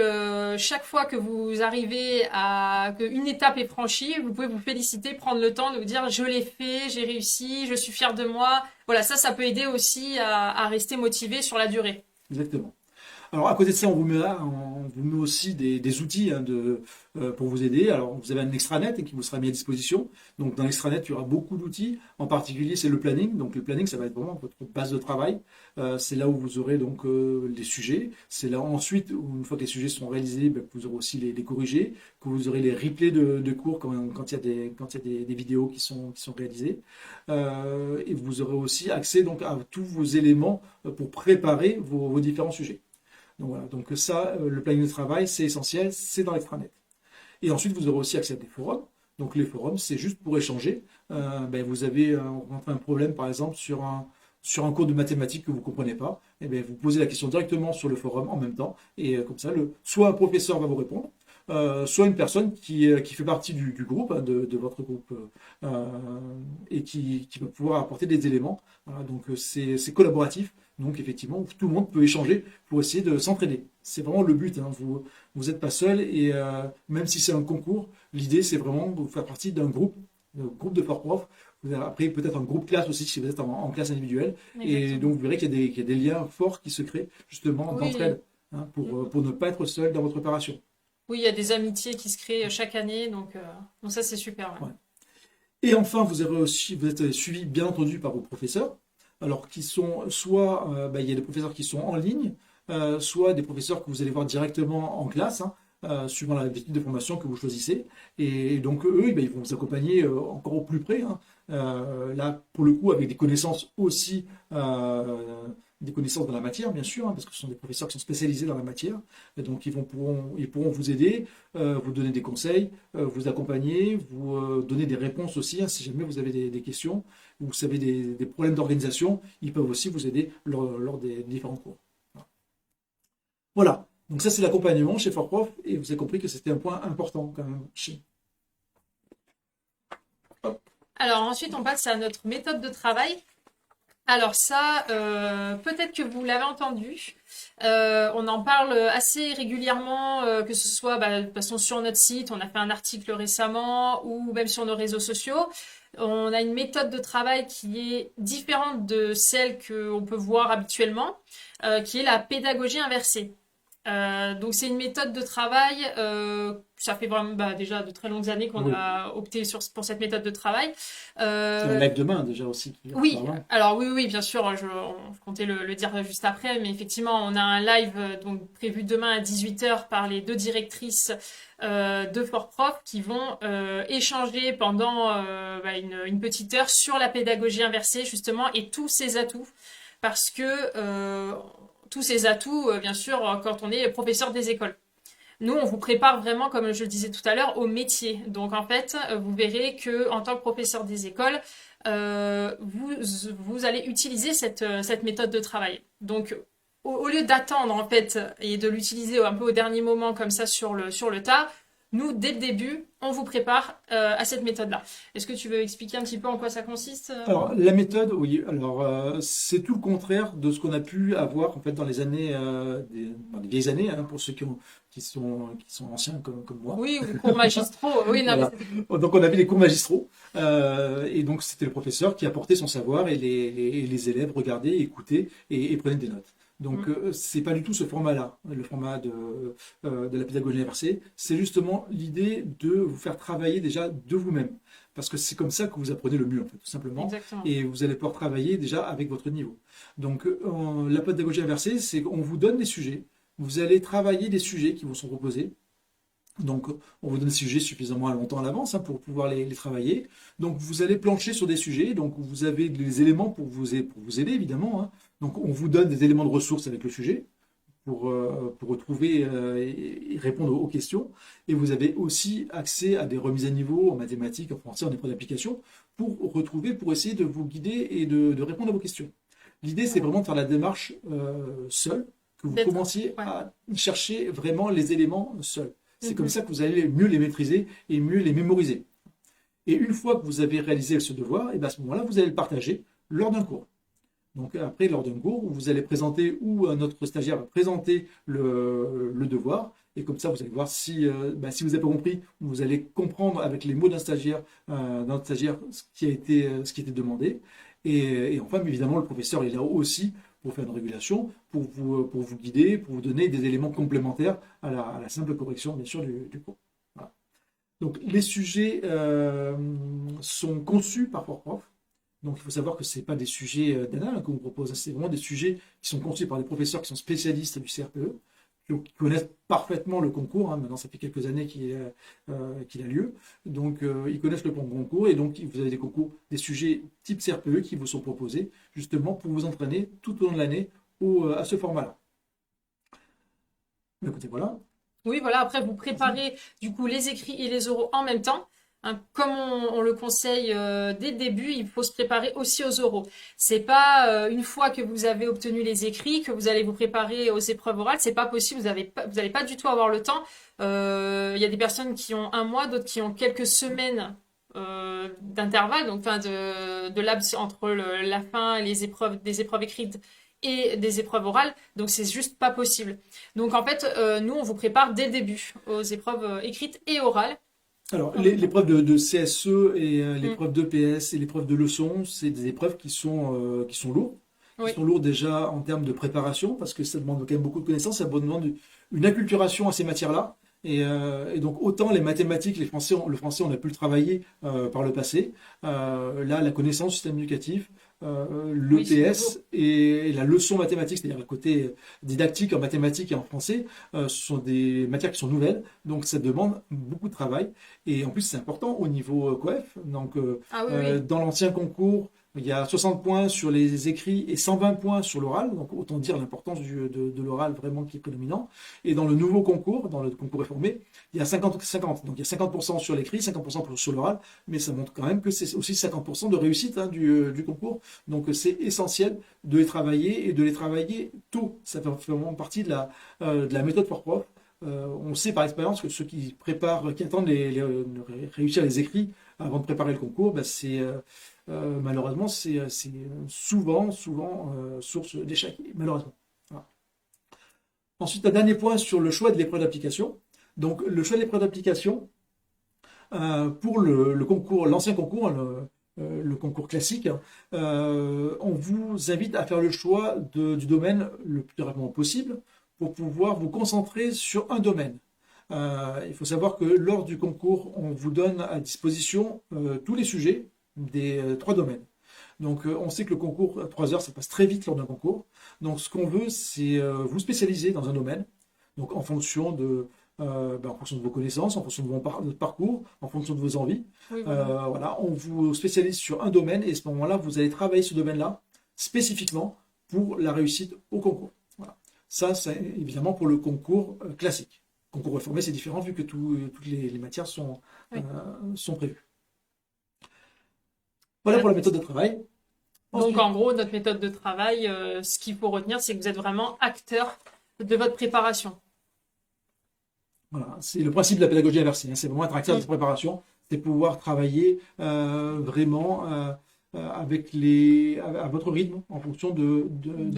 S2: chaque fois que vous arrivez à qu'une étape est franchie, vous pouvez vous féliciter, prendre le temps de vous dire je l'ai fait, j'ai réussi, je suis fier de moi. Voilà, ça peut aider aussi à rester motivé sur la durée.
S1: Exactement. Alors, à côté de ça, on vous met aussi des outils pour vous aider. Alors, vous avez un extranet qui vous sera mis à disposition. Donc, dans l'extranet, il y aura beaucoup d'outils. En particulier, c'est le planning. Donc, le planning, ça va être vraiment votre base de travail. C'est là où vous aurez donc les sujets. C'est là ensuite, une fois que les sujets sont réalisés, ben, que vous aurez aussi les corrigés, que vous aurez les replays de cours quand il y a des vidéos qui sont réalisées. Et vous aurez aussi accès donc à tous vos éléments pour préparer vos différents sujets. Donc voilà, donc ça, le planning de travail, c'est essentiel, c'est dans l'extranet. Et ensuite, vous aurez aussi accès à des forums. Donc les forums, c'est juste pour échanger. Ben, vous avez rencontré un problème, par exemple, sur un cours de mathématiques que vous ne comprenez pas. Et bien, vous posez la question directement sur le forum en même temps. Et comme ça, soit un professeur va vous répondre, soit une personne qui fait partie du groupe, hein, de votre groupe, et qui va pouvoir apporter des éléments. Voilà, donc c'est collaboratif. Donc effectivement, tout le monde peut échanger pour essayer de s'entraider. C'est vraiment le but. Hein. Vous n'êtes pas seul et même si c'est un concours, l'idée c'est vraiment de faire partie d'un groupe de forts profs. Vous avez après peut-être un groupe classe aussi si vous êtes en classe individuelle. Et
S2: Exactement.
S1: donc vous verrez qu'il y a des liens forts qui se créent justement
S2: Oui.
S1: d'entraide, hein, pour ne pas être seul dans votre préparation.
S2: Oui, il y a des amitiés qui se créent chaque année, donc ça c'est super. Ouais.
S1: Ouais. Et enfin, vous êtes suivi bien entendu par vos professeurs, alors qui sont soit, il y a des professeurs qui sont en ligne, soit des professeurs que vous allez voir directement en classe, hein, suivant la type de formation que vous choisissez. Et donc eux, eh ben, ils vont vous accompagner encore au plus près, hein. Là, pour le coup, avec des connaissances aussi, des connaissances dans la matière, bien sûr, hein, parce que ce sont des professeurs qui sont spécialisés dans la matière. Et donc ils pourront vous aider, vous donner des conseils, vous accompagner, vous donner des réponses aussi, hein, si jamais vous avez des questions, ou vous avez des problèmes d'organisation, ils peuvent aussi vous aider lors des différents cours. Voilà. Donc ça, c'est l'accompagnement chez Fortprof, et vous avez compris que c'était un point important quand même. Hop.
S2: Alors ensuite, on passe à notre méthode de travail. Alors ça, peut-être que vous l'avez entendu. On en parle assez régulièrement, que ce soit de toute façon sur notre site, on a fait un article récemment, ou même sur nos réseaux sociaux. On a une méthode de travail qui est différente de celle qu'on peut voir habituellement, qui est la pédagogie inversée. Donc c'est une méthode de travail. Ça fait vraiment déjà de très longues années qu'on
S1: Oui.
S2: a opté pour cette méthode de travail.
S1: C'est un
S2: Euh,
S1: live demain déjà aussi qui
S2: oui,
S1: parle.
S2: alors oui, bien sûr, je comptais le dire juste après, mais effectivement, on a un live donc prévu demain à 18h par les deux directrices de Fort-Prof qui vont échanger pendant une petite heure sur la pédagogie inversée justement et tous ses atouts, parce que tous ces atouts, bien sûr, quand on est professeur des écoles. Nous, on vous prépare vraiment, comme je le disais tout à l'heure, au métier. Donc, en fait, vous verrez que en tant que professeur des écoles, vous allez utiliser cette méthode de travail. Donc, au lieu d'attendre, en fait, et de l'utiliser un peu au dernier moment, comme ça, sur le tas, nous, dès le début, on vous prépare à cette méthode-là. Est-ce que tu veux expliquer un petit peu en quoi ça consiste?
S1: Alors, la méthode, oui. Alors, c'est tout le contraire de ce qu'on a pu avoir en fait dans les années, dans les vieilles années, hein, pour ceux qui sont anciens comme moi.
S2: Oui, ou les cours magistraux. Oui, non, mais
S1: Voilà. Donc, on avait les cours magistraux, et donc c'était le professeur qui apportait son savoir et les élèves regardaient, écoutaient et prenaient des notes. Donc, c'est pas du tout ce format-là, le format de la pédagogie inversée. C'est justement l'idée de vous faire travailler déjà de vous-même. Parce que c'est comme ça que vous apprenez le mieux, en fait, tout simplement.
S2: exactement.
S1: Et vous allez pouvoir travailler déjà avec votre niveau. Donc, la pédagogie inversée, c'est qu'on vous donne des sujets. Vous allez travailler des sujets qui vous sont proposés. Donc, on vous donne des sujets suffisamment longtemps à l'avance, hein, pour pouvoir les travailler. Donc, vous allez plancher sur des sujets. Donc, vous avez des éléments pour vous aider, évidemment, hein. Donc, on vous donne des éléments de ressources avec le sujet pour retrouver et répondre aux questions. Et vous avez aussi accès à des remises à niveau en mathématiques, en français, en épreuve d'application, pour essayer de vous guider et de répondre à vos questions. L'idée, c'est vraiment de faire la démarche seul, que vous commenciez
S2: Ouais.
S1: à chercher vraiment les éléments seuls. C'est comme ça que vous allez mieux les maîtriser et mieux les mémoriser. Et une fois que vous avez réalisé ce devoir, et bien à ce moment-là, vous allez le partager lors d'un cours. Donc après, lors d'un cours, vous allez présenter ou notre stagiaire va présenter le devoir. Et comme ça, vous allez voir si vous n'avez pas compris, vous allez comprendre avec les mots d'un stagiaire ce qui était demandé. Et enfin, évidemment, le professeur est là aussi pour faire une régulation, pour vous guider, pour vous donner des éléments complémentaires à la simple correction, bien sûr, du cours. Voilà. Donc les sujets sont conçus par Fortprof. Donc il faut savoir que ce n'est pas des sujets d'anal qu'on vous propose, c'est vraiment des sujets qui sont conçus par des professeurs qui sont spécialistes du CRPE, qui connaissent parfaitement le concours, hein. Maintenant ça fait quelques années qu'il a lieu, donc ils connaissent le concours, et donc vous avez des sujets type CRPE qui vous sont proposés justement pour vous entraîner tout au long de l'année à ce format-là. Écoutez, voilà.
S2: Oui, voilà. Après, vous préparez du coup les écrits et les oraux en même temps. Hein, comme on le conseille dès le début, il faut se préparer aussi aux oraux. C'est pas une fois que vous avez obtenu les écrits que vous allez vous préparer aux épreuves orales. C'est pas possible. Vous allez pas du tout avoir le temps. Il y a des personnes qui ont un mois, d'autres qui ont quelques semaines d'intervalle, donc enfin de laps entre la fin et des épreuves écrites et des épreuves orales. Donc c'est juste pas possible. Donc en fait, nous on vous prépare dès le début aux épreuves écrites et orales.
S1: Alors, l'épreuve de CSE et l'épreuve d'EPS et l'épreuve de leçon, c'est des épreuves qui sont lourdes.
S2: Oui.
S1: Qui sont lourdes déjà en termes de préparation, parce que ça demande quand même beaucoup de connaissances, ça demande une acculturation à ces matières-là. Et donc, autant les mathématiques, le français, on a pu le travailler par le passé. Là, la connaissance du système éducatif, l'EPS et la leçon mathématique, c'est-à-dire le côté didactique en mathématiques et en français, ce sont des matières qui sont nouvelles, donc ça demande beaucoup de travail. Et en plus, c'est important au niveau coef. Donc, dans l'ancien concours, il y a 60 points sur les écrits et 120 points sur l'oral, donc autant dire l'importance de l'oral vraiment qui est prédominant. Et dans le nouveau concours, dans le concours réformé, il y a 50-50, donc il y a 50% sur l'écrit, 50% sur l'oral, mais ça montre quand même que c'est aussi 50% de réussite, hein, du concours. Donc c'est essentiel de les travailler et de les travailler tôt. Ça fait vraiment partie de la méthode Fortprof. On sait par expérience que ceux qui attendent réussir les écrits avant de préparer le concours, malheureusement, c'est souvent source d'échec, malheureusement. Voilà. Ensuite, un dernier point sur le choix de l'épreuve d'application. Donc, le choix de l'épreuve d'application, pour le concours, l'ancien concours, le concours classique, on vous invite à faire le choix du domaine le plus rapidement possible pour pouvoir vous concentrer sur un domaine. Il faut savoir que lors du concours, on vous donne à disposition tous les sujets des 3 domaines. Donc on sait que le concours, 3 heures, ça passe très vite lors d'un concours. Donc ce qu'on veut, c'est vous spécialiser dans un domaine. Donc en fonction de vos connaissances, en fonction de votre parcours, en fonction de vos envies.
S2: Oui, voilà.
S1: Voilà, on vous spécialise sur un domaine et à ce moment-là, vous allez travailler ce domaine-là spécifiquement pour la réussite au concours. Voilà. Ça, c'est évidemment pour le concours classique. Concours réformé, c'est différent vu que toutes les matières
S2: Oui.
S1: sont prévues. Voilà pour la méthode de travail.
S2: Donc,
S1: Ensuite,
S2: en gros, notre méthode de travail, ce qu'il faut retenir, c'est que vous êtes vraiment acteur de votre préparation.
S1: voilà, c'est le principe de la pédagogie inversée, hein. C'est vraiment être acteur de
S2: Mm.
S1: cette préparation, c'est pouvoir travailler vraiment à votre rythme, en fonction de vos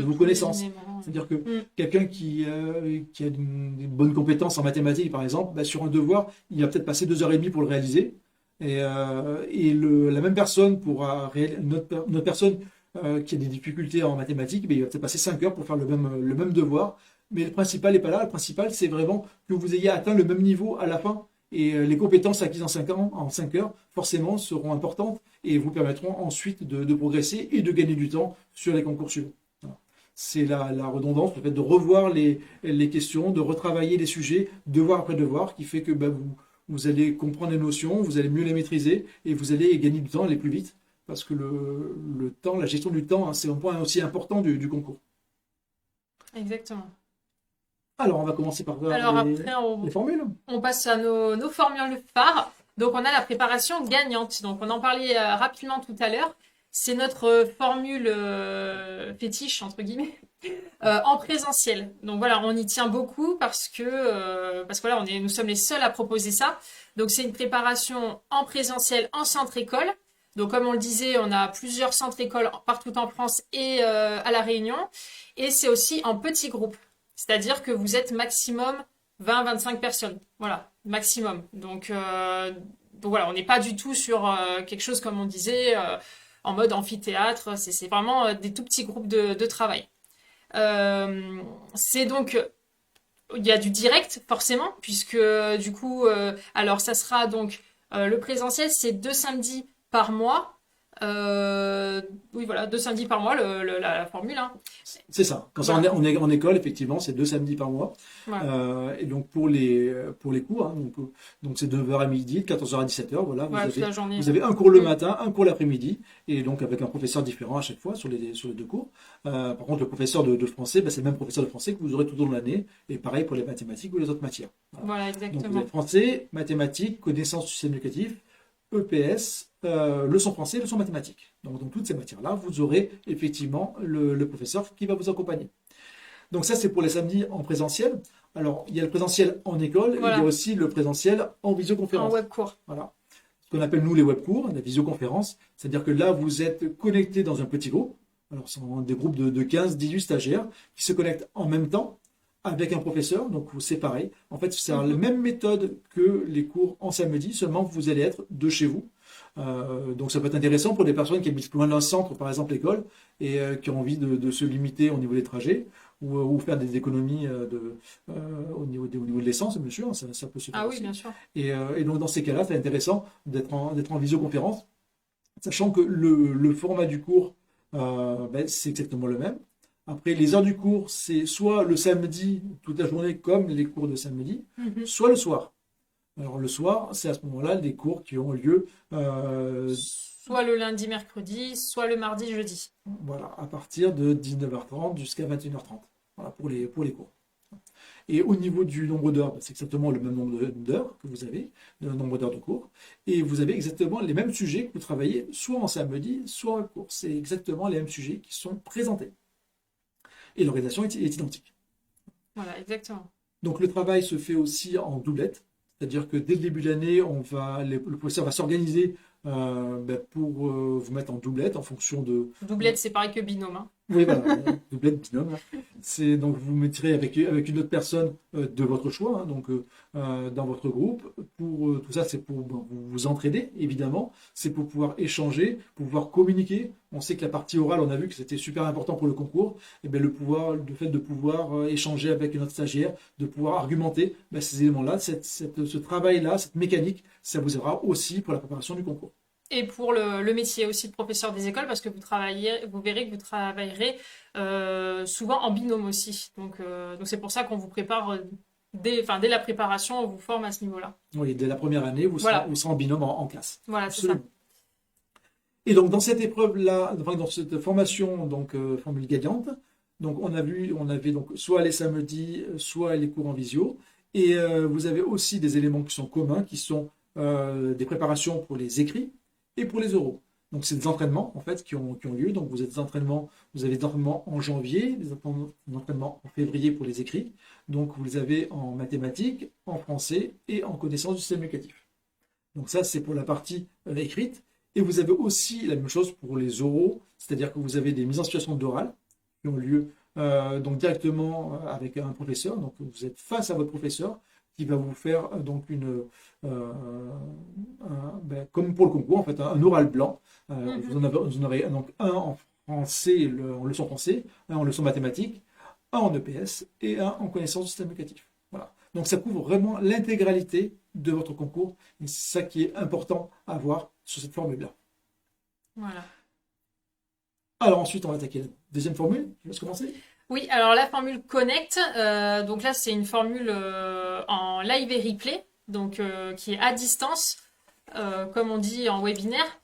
S2: tous les
S1: connaissances.
S2: éléments.
S1: C'est-à-dire que
S2: Mm.
S1: quelqu'un qui a des bonnes compétences en mathématiques, par exemple, bah, sur un devoir, il va peut-être passer 2 heures et demie pour le réaliser. La même personne une autre personne qui a des difficultés en mathématiques, mais il va peut-être passer 5 heures pour faire le même devoir. Mais le principal n'est pas là. Le principal, c'est vraiment que vous ayez atteint le même niveau à la fin. Et les compétences acquises en 5 ans, en 5 heures, forcément, seront importantes et vous permettront ensuite de progresser et de gagner du temps sur les concours suivants. Voilà. C'est la redondance, le fait de revoir les questions, de retravailler les sujets, devoir après devoir, qui fait que bah, vous allez comprendre les notions, vous allez mieux les maîtriser et vous allez gagner du temps, aller plus vite. Parce que le temps, la gestion du temps, hein, c'est un point aussi important du concours.
S2: Exactement.
S1: Alors, on va commencer par
S2: Alors
S1: les
S2: après,
S1: formules.
S2: on passe à nos formules phares. Donc, on a la préparation gagnante. Donc, on en parlait rapidement tout à l'heure. C'est notre formule fétiche, entre guillemets, en présentiel. Donc voilà, on y tient beaucoup parce que voilà, nous sommes les seuls à proposer ça. Donc c'est une préparation en présentiel en centre école. Donc comme on le disait, on a plusieurs centres écoles partout en France et à La Réunion. Et c'est aussi en petits groupes. C'est-à-dire que vous êtes maximum 20-25 personnes. Voilà, maximum. Donc voilà, on n'est pas du tout sur quelque chose comme on disait en mode amphithéâtre. C'est vraiment des tout petits groupes de travail. C'est donc il y a du direct forcément puisque du coup alors ça sera donc le présentiel c'est 2 samedis par mois. Oui voilà 2 samedis par mois la formule hein.
S1: C'est ça. Quand
S2: Voilà.
S1: on est en école, effectivement, c'est 2 samedis par mois.
S2: Voilà.
S1: Et donc pour les cours, hein, donc c'est de 9h à midi, de 14h à 17h. Voilà,
S2: Voilà, toute la journée.
S1: vous avez un cours le
S2: Mm.
S1: matin, un cours l'après-midi, et donc avec un professeur différent à chaque fois sur les 2 cours. Par contre, le professeur de français, bah, c'est le même professeur de français que vous aurez tout au long de l'année, et pareil pour les mathématiques ou les autres matières. Voilà.
S2: Voilà
S1: Donc vous
S2: exactement.
S1: avez français, mathématiques, connaissances du système éducatif, EPS, leçon français, leçon mathématiques. Donc dans toutes ces matières-là, vous aurez effectivement le professeur qui va vous accompagner. Donc ça, c'est pour les samedis en présentiel. Alors, il y a le présentiel en école,
S2: Voilà.
S1: il y a aussi le présentiel en
S2: En
S1: visioconférence.
S2: web cours.
S1: Voilà. Ce qu'on appelle nous les webcours, la visioconférence, c'est-à-dire que là, vous êtes connectés dans un petit groupe. Alors, ce sont des groupes de 15, 18 stagiaires qui se connectent en même temps avec un professeur, donc vous séparez. En fait, c'est la même méthode que les cours en samedi, seulement vous allez être de chez vous. Donc ça peut être intéressant pour des personnes qui habitent loin d'un centre, par exemple l'école, et qui ont envie de se limiter au niveau des trajets, ou faire des économies au niveau de l'essence, bien sûr, ça peut se faire
S2: Ah oui
S1: aussi.
S2: bien sûr.
S1: Et donc dans ces cas-là, c'est intéressant d'être en visioconférence, sachant que le format du cours, ben, c'est exactement le même. Après, les heures du cours, c'est soit le samedi, toute la journée, comme les cours de samedi,
S2: Mhm.
S1: soit le soir. Alors le soir, c'est à ce moment-là les cours qui ont lieu
S2: Soit le lundi, mercredi, soit le mardi, jeudi.
S1: voilà, à partir de 19h30 jusqu'à 21h30. Voilà, pour les cours. Et au niveau du nombre d'heures, c'est exactement le même nombre d'heures que vous avez, le nombre d'heures de cours. Et vous avez exactement les mêmes sujets que vous travaillez soit en samedi, soit en cours. C'est exactement les mêmes sujets qui sont présentés. Et l'organisation est identique.
S2: Voilà exactement.
S1: Donc le travail se fait aussi en doublette, c'est-à-dire que dès le début de l'année, le professeur va s'organiser pour vous mettre en doublette en fonction de...
S2: Doublette c'est pareil que binôme hein.
S1: Oui, voilà, doublette, binôme. C'est donc vous mettrez avec une autre personne de votre choix, hein, donc dans votre groupe. Tout ça, c'est pour vous entraider, évidemment. C'est pour pouvoir échanger, pour pouvoir communiquer. On sait que la partie orale, on a vu que c'était super important pour le concours. Et bien le fait de pouvoir échanger avec une autre stagiaire, de pouvoir argumenter, ben, ces éléments-là, ce travail-là, cette mécanique, ça vous aidera aussi pour la préparation du concours.
S2: Et pour le métier aussi de professeur des écoles, parce que vous verrez que vous travaillerez souvent en binôme aussi. Donc c'est pour ça qu'on vous prépare dès la préparation, on vous forme à ce niveau-là.
S1: Oui, dès la première année, vous
S2: Voilà.
S1: serez en binôme en classe.
S2: Voilà, c'est ça.
S1: Absolument. Et donc dans cette épreuve-là, enfin, dans cette formation, donc formule gagnante, Donc on avait donc soit les samedis, soit les cours en visio. Et vous avez aussi des éléments qui sont communs, qui sont des préparations pour les écrits et pour les oraux. Donc c'est des entraînements en fait qui ont lieu. Donc vous avez des entraînements en janvier, des entraînements en février pour les écrits. Donc vous les avez en mathématiques, en français et en connaissance du système éducatif. Donc ça c'est pour la partie écrite. Et vous avez aussi la même chose pour les oraux, c'est-à-dire que vous avez des mises en situation d'oral qui ont lieu donc directement avec un professeur. Donc vous êtes face à votre professeur qui va vous faire donc comme pour le concours en fait un oral blanc. Vous en aurez donc un en français, en leçon français, un en leçon mathématiques, un en EPS et un en connaissance du système éducatif. Voilà. Donc ça couvre vraiment l'intégralité de votre concours et c'est ça qui est important à voir sur cette formule-là.
S2: Voilà.
S1: Alors ensuite, on va attaquer la deuxième formule. Je laisse commencer.
S2: Oui, alors la formule Connect, donc là c'est une formule en live et replay, donc qui est à distance, comme on dit en webinaire.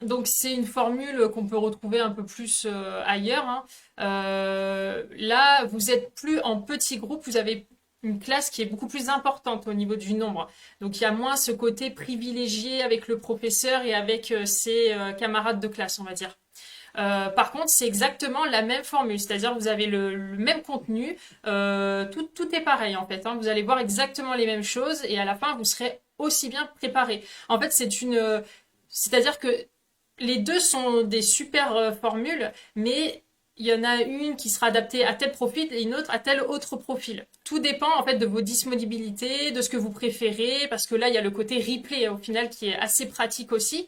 S2: Donc c'est une formule qu'on peut retrouver un peu plus ailleurs, hein. Là, vous êtes plus en petits groupes, vous avez une classe qui est beaucoup plus importante au niveau du nombre. Donc il y a moins ce côté privilégié avec le professeur et avec ses camarades de classe, on va dire. Par contre, c'est exactement la même formule, c'est-à-dire vous avez le même contenu, tout est pareil en fait, hein. Vous allez voir exactement les mêmes choses et à la fin vous serez aussi bien préparé. En fait, c'est-à-dire que les deux sont des super formules, mais il y en a une qui sera adaptée à tel profil et une autre à tel autre profil. Tout dépend en fait de vos disponibilités, de ce que vous préférez, parce que là il y a le côté replay au final qui est assez pratique aussi.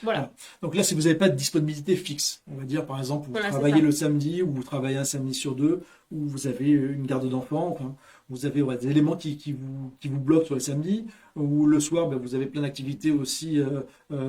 S2: Voilà.
S1: Donc là, si vous n'avez pas de disponibilité fixe, on va dire par exemple, vous
S2: Voilà,
S1: travaillez le samedi ou vous travaillez un samedi sur deux, ou vous avez une garde d'enfants, enfin, vous avez des éléments qui vous bloquent sur le samedi, ou le soir, vous avez plein d'activités aussi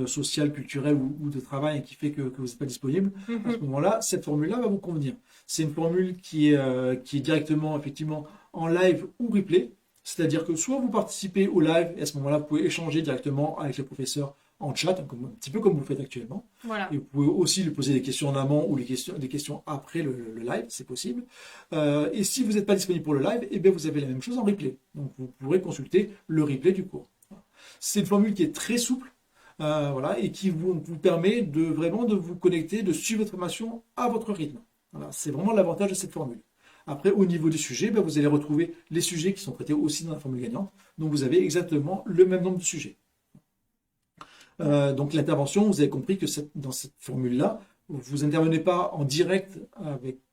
S1: sociales, culturelles ou de travail qui fait que vous n'êtes pas disponible. À ce moment-là, cette formule-là va vous convenir. C'est une formule qui est directement, effectivement, en live ou replay, c'est-à-dire que soit vous participez au live, et à ce moment-là, vous pouvez échanger directement avec le professeur en chat, un petit peu comme vous le faites actuellement.
S2: Voilà.
S1: Et vous pouvez aussi lui poser des questions en amont ou des questions après le live, c'est possible. Et si vous n'êtes pas disponible pour le live, eh bien vous avez la même chose en replay. Donc vous pourrez consulter le replay du cours. C'est une formule qui est très souple, voilà, et qui vous permet vraiment de vous connecter, de suivre votre formation à votre rythme. Voilà, c'est vraiment l'avantage de cette formule. Après, au niveau des sujets, vous allez retrouver les sujets qui sont traités aussi dans la formule gagnante. Donc vous avez exactement le même nombre de sujets. Donc l'intervention, vous avez compris que dans cette formule-là, vous intervenez pas en direct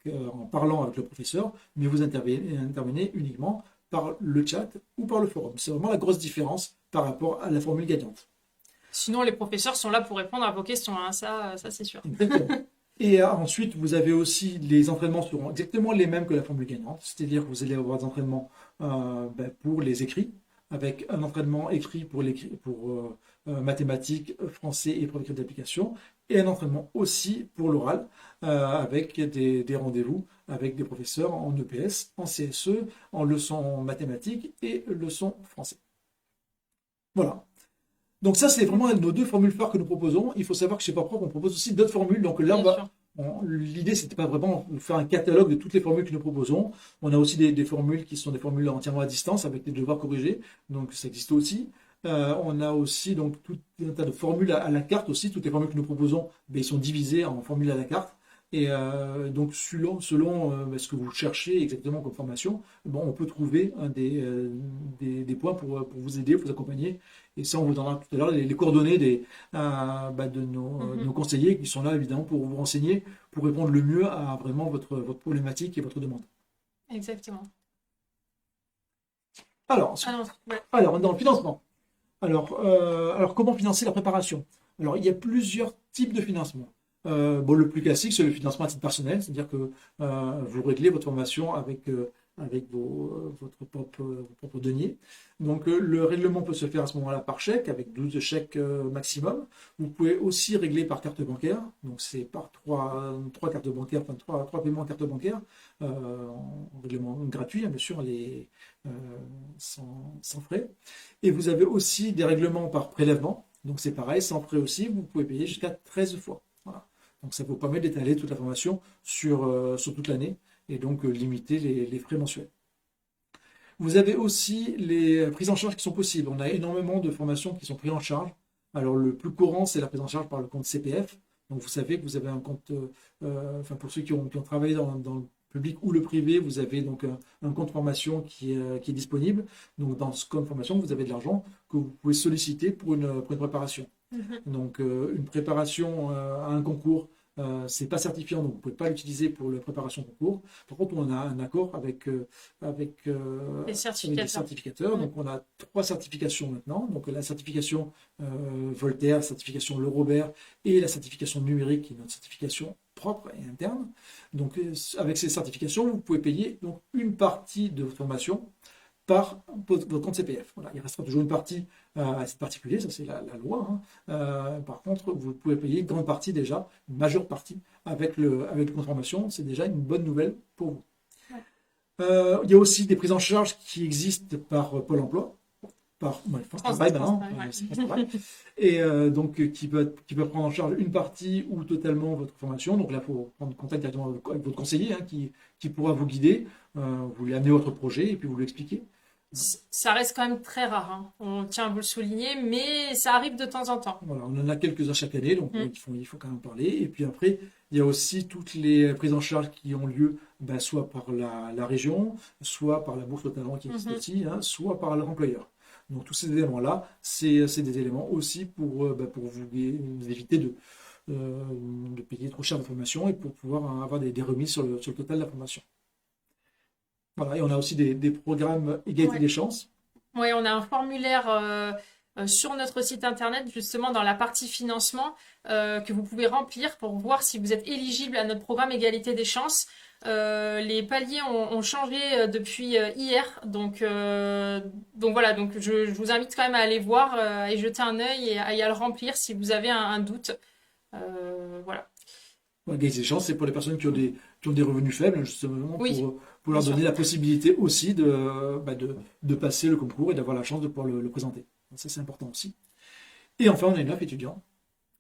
S1: en parlant avec le professeur, mais vous intervenez uniquement par le chat ou par le forum. C'est vraiment la grosse différence par rapport à la formule gagnante.
S2: Sinon, les professeurs sont là pour répondre à vos questions, hein. Ça c'est sûr.
S1: Exactement. Et ensuite, vous avez aussi les entraînements seront exactement les mêmes que la formule gagnante, c'est-à-dire que vous allez avoir des entraînements pour les écrits, avec un entraînement écrit pour mathématiques, français et épreuve écrite d'application, et un entraînement aussi pour l'oral, avec des rendez-vous avec des professeurs en EPS, en CSE, en leçon mathématiques et leçon français. Voilà. Donc ça, c'est vraiment nos deux formules phares que nous proposons. Il faut savoir que chez PassProf, on propose aussi d'autres formules. Donc là, l'idée, c'était pas vraiment de faire un catalogue de toutes les formules que nous proposons. On a aussi des formules qui sont des formules entièrement à distance avec des devoirs corrigés. Donc ça existe aussi. On a aussi donc tout un tas de formules à la carte aussi. Toutes les formules que nous proposons, ils sont divisées en formules à la carte. Et donc selon ce que vous cherchez exactement comme formation, on peut trouver des points pour vous aider, vous accompagner. Et ça, on vous donnera tout à l'heure les coordonnées de nos conseillers qui sont là évidemment pour vous renseigner, pour répondre le mieux à vraiment votre problématique et votre demande.
S2: Exactement.
S1: Alors, on est dans le financement. Alors comment financer la préparation? Alors, il y a plusieurs types de financement. Le plus classique, c'est le financement à titre personnel, c'est-à-dire que vous réglez votre formation avec votre propre denier. Donc le règlement peut se faire à ce moment-là par chèque, avec 12 chèques maximum. Vous pouvez aussi régler par carte bancaire, donc c'est par trois cartes bancaires, enfin trois paiements en carte bancaire, en règlement gratuit, bien sûr, sans frais. Et vous avez aussi des règlements par prélèvement, donc c'est pareil, sans frais aussi, vous pouvez payer jusqu'à 13 fois. Voilà. Donc ça vous permet d'étaler toute la formation sur toute l'année et donc limiter les frais mensuels. Vous avez aussi les prises en charge qui sont possibles. On a énormément de formations qui sont prises en charge. Alors le plus courant, c'est la prise en charge par le compte CPF. Donc vous savez que vous avez un compte, enfin pour ceux qui ont travaillé dans le public ou le privé, vous avez donc un compte formation qui est disponible. Donc dans ce compte formation, vous avez de l'argent que vous pouvez solliciter pour une préparation. Donc une préparation à un concours, c'est pas certifiant, donc vous ne pouvez pas l'utiliser pour la préparation concours. Par contre, on a un accord avec
S2: Les
S1: des
S2: certificateurs.
S1: certificateurs. Donc on a 3 certifications maintenant. Donc la certification Voltaire, la certification Le Robert et la certification numérique, qui est notre certification propre et interne. Donc avec ces certifications, vous pouvez payer donc une partie de votre formation par votre compte CPF. Voilà, il restera toujours une partie à titre particulier, ça c'est la loi. Par contre, vous pouvez payer une grande partie déjà, une majeure partie avec le compte formation. C'est déjà une bonne nouvelle pour vous. Il y a aussi des prises en charge qui existent par Pôle emploi, par France Travail maintenant, et donc qui peut prendre en charge une partie ou totalement votre formation. Donc là, il faut prendre contact directement avec votre conseiller qui pourra vous guider, vous lui amener votre projet et puis vous l'expliquer.
S2: Ça reste quand même très rare, hein. On tient à vous le souligner, mais ça arrive de temps en temps.
S1: Voilà, on en a quelques-uns chaque année, donc il faut quand même parler. Et puis après, il y a aussi toutes les prises en charge qui ont lieu soit par la région, soit par la bourse au talent qui existe aussi, soit par l'employeur. Donc tous ces éléments-là, c'est des éléments aussi pour vous éviter de payer trop cher de formation et pour pouvoir avoir des remises sur le total de la formation. Voilà, et on a aussi des programmes égalité des chances.
S2: Oui, on a un formulaire sur notre site internet, justement dans la partie financement, que vous pouvez remplir pour voir si vous êtes éligible à notre programme égalité des chances. Les paliers ont changé depuis hier, donc voilà, donc je vous invite quand même à aller voir et jeter un œil et à le remplir si vous avez un doute. Voilà.
S1: Égalité des chances, c'est pour les personnes qui ont des revenus faibles, justement,
S2: Oui,
S1: pour leur
S2: bien
S1: donner
S2: sûr.
S1: la possibilité aussi de passer le concours et d'avoir la chance de pouvoir le présenter. Ça, c'est important aussi. Et enfin, on a une offre étudiant.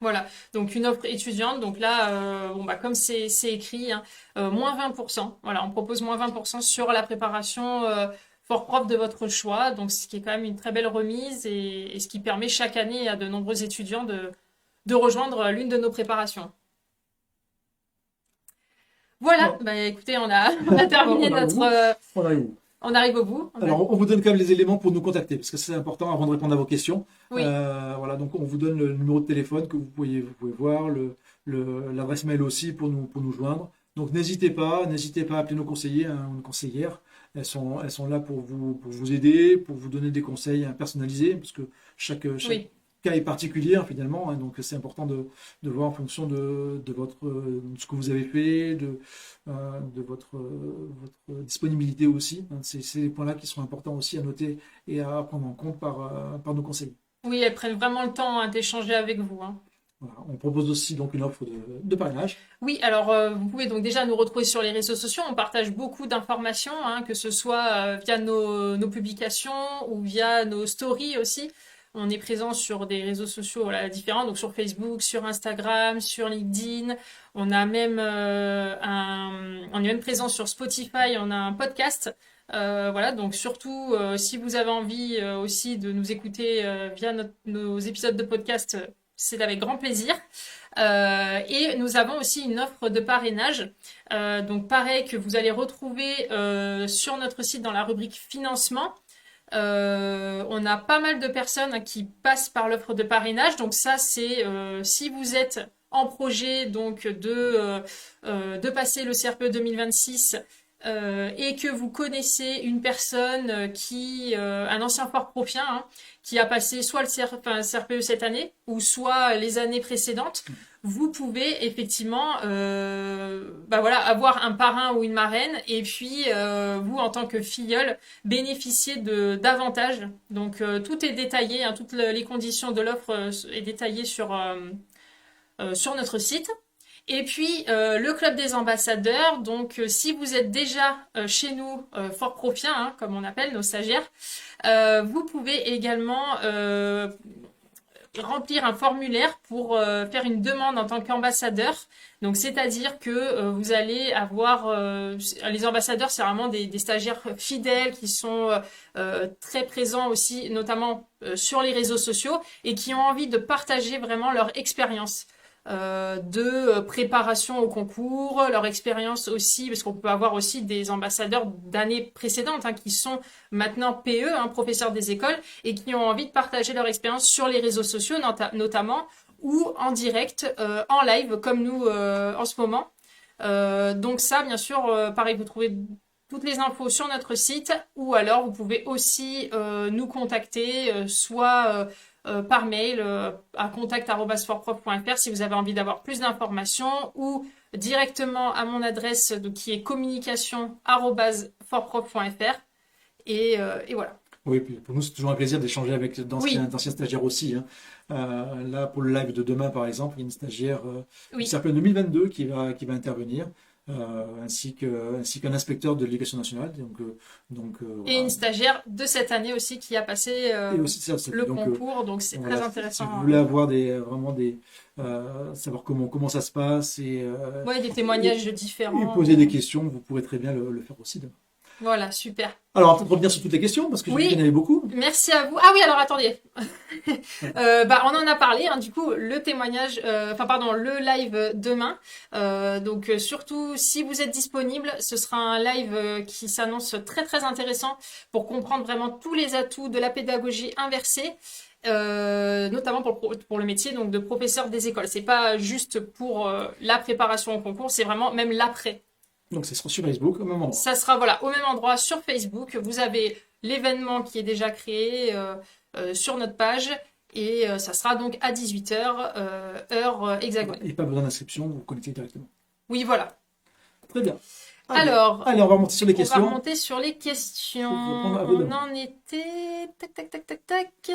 S2: Voilà, donc une offre étudiante. Donc là, comme c'est écrit, hein, moins 20%. Voilà, on propose moins 20% sur la préparation fort prof de votre choix. Donc ce qui est quand même une très belle remise et ce qui permet chaque année à de nombreux étudiants de rejoindre l'une de nos préparations. Voilà, écoutez, on a terminé notre. On arrive au bout.
S1: Alors, on vous donne quand même les éléments pour nous contacter, parce que c'est important avant de répondre à vos questions.
S2: Oui.
S1: Voilà, donc on vous donne le numéro de téléphone que vous pouvez voir, l'adresse mail aussi pour nous joindre. Donc n'hésitez pas à appeler nos conseillers ou nos conseillères. Elles sont là pour vous aider, pour vous donner des conseils personnalisés, parce que chaque cas est particulier finalement, donc c'est important de voir en fonction de ce que vous avez fait, de votre disponibilité aussi. C'est ces points-là qui sont importants aussi à noter et à prendre en compte par nos conseillers.
S2: Oui, elles prennent vraiment le temps d'échanger avec vous.
S1: Voilà. On propose aussi donc une offre de parrainage.
S2: Oui, alors vous pouvez donc déjà nous retrouver sur les réseaux sociaux. On partage beaucoup d'informations, que ce soit via nos publications ou via nos stories aussi. On est présent sur des réseaux sociaux différents, donc sur Facebook, sur Instagram, sur LinkedIn. On est même présent sur Spotify. On a un podcast. Donc surtout, si vous avez envie aussi de nous écouter via nos épisodes de podcast, c'est avec grand plaisir. Et nous avons aussi une offre de parrainage. Donc pareil que vous allez retrouver sur notre site dans la rubrique financement. On a pas mal de personnes qui passent par l'offre de parrainage. Donc ça, c'est si vous êtes en projet donc de passer le CRPE 2026 et que vous connaissez une personne un ancien fort profien, qui a passé soit le CRPE cette année ou soit les années précédentes, vous pouvez effectivement avoir un parrain ou une marraine et puis vous en tant que filleule bénéficier d'avantages. Donc tout est détaillé, toutes les conditions de l'offre est détaillée sur notre site. Et puis le club des ambassadeurs, donc si vous êtes déjà chez nous fort profiens, comme on appelle nos stagiaires, vous pouvez également remplir un formulaire pour faire une demande en tant qu'ambassadeur. Donc, c'est-à-dire que vous allez avoir les ambassadeurs, c'est vraiment des stagiaires fidèles qui sont très présents aussi, notamment sur les réseaux sociaux et qui ont envie de partager vraiment leur expérience de préparation au concours, leur expérience aussi, parce qu'on peut avoir aussi des ambassadeurs d'années précédentes qui sont maintenant PE, professeurs des écoles, et qui ont envie de partager leur expérience sur les réseaux sociaux notamment, ou en direct, en live, comme nous en ce moment. Donc ça, bien sûr, pareil, vous trouvez toutes les infos sur notre site, ou alors vous pouvez aussi nous contacter, soit par mail à contact@fortprof.fr si vous avez envie d'avoir plus d'informations, ou directement à mon adresse qui est communication@fortprof.fr et voilà.
S1: Oui, puis pour nous, c'est toujours un plaisir d'échanger avec
S2: Oui,
S1: d'anciens stagiaires aussi, hein. Là, pour le live de demain, par exemple, il y a une stagiaire qui
S2: oui.
S1: s'appelle 2022 qui va intervenir, ainsi qu'un inspecteur de l'éducation nationale.
S2: Et une
S1: Voilà.
S2: stagiaire de cette année aussi qui a passé
S1: Et aussi ça,
S2: le concours, donc c'est
S1: voilà,
S2: très
S1: si vous
S2: intéressant.
S1: voulez avoir vraiment savoir comment ça se passe
S2: Ouais, des témoignages
S1: et poser des
S2: différents.
S1: questions, vous pourrez très bien le faire aussi demain.
S2: Voilà, super.
S1: Alors, avant de revenir sur toutes les questions, parce que j'ai vu qu'il y en
S2: Oui,
S1: avait beaucoup.
S2: merci à vous. Ah oui, alors attendez. On en a parlé, du coup, le témoignage, pardon, le live demain. Donc, surtout, si vous êtes disponible, ce sera un live qui s'annonce très, très intéressant pour comprendre vraiment tous les atouts de la pédagogie inversée. Notamment pour le métier donc de professeur des écoles. C'est pas juste pour la préparation au concours, c'est vraiment même l'après.
S1: Donc, c'est sur Facebook, au même endroit.
S2: Ça sera voilà au même endroit sur Facebook. Vous avez l'événement qui est déjà créé sur notre page et ça sera donc à 18h heure hexagone.
S1: Et pas besoin d'inscription, vous vous connectez directement.
S2: Oui, voilà.
S1: Très bien.
S2: Alors,
S1: Allez, on va remonter sur les
S2: on va
S1: questions.
S2: remonter sur les questions.
S1: Je vais répondre à vos
S2: On
S1: demandes.
S2: en était tac tac tac tac tac.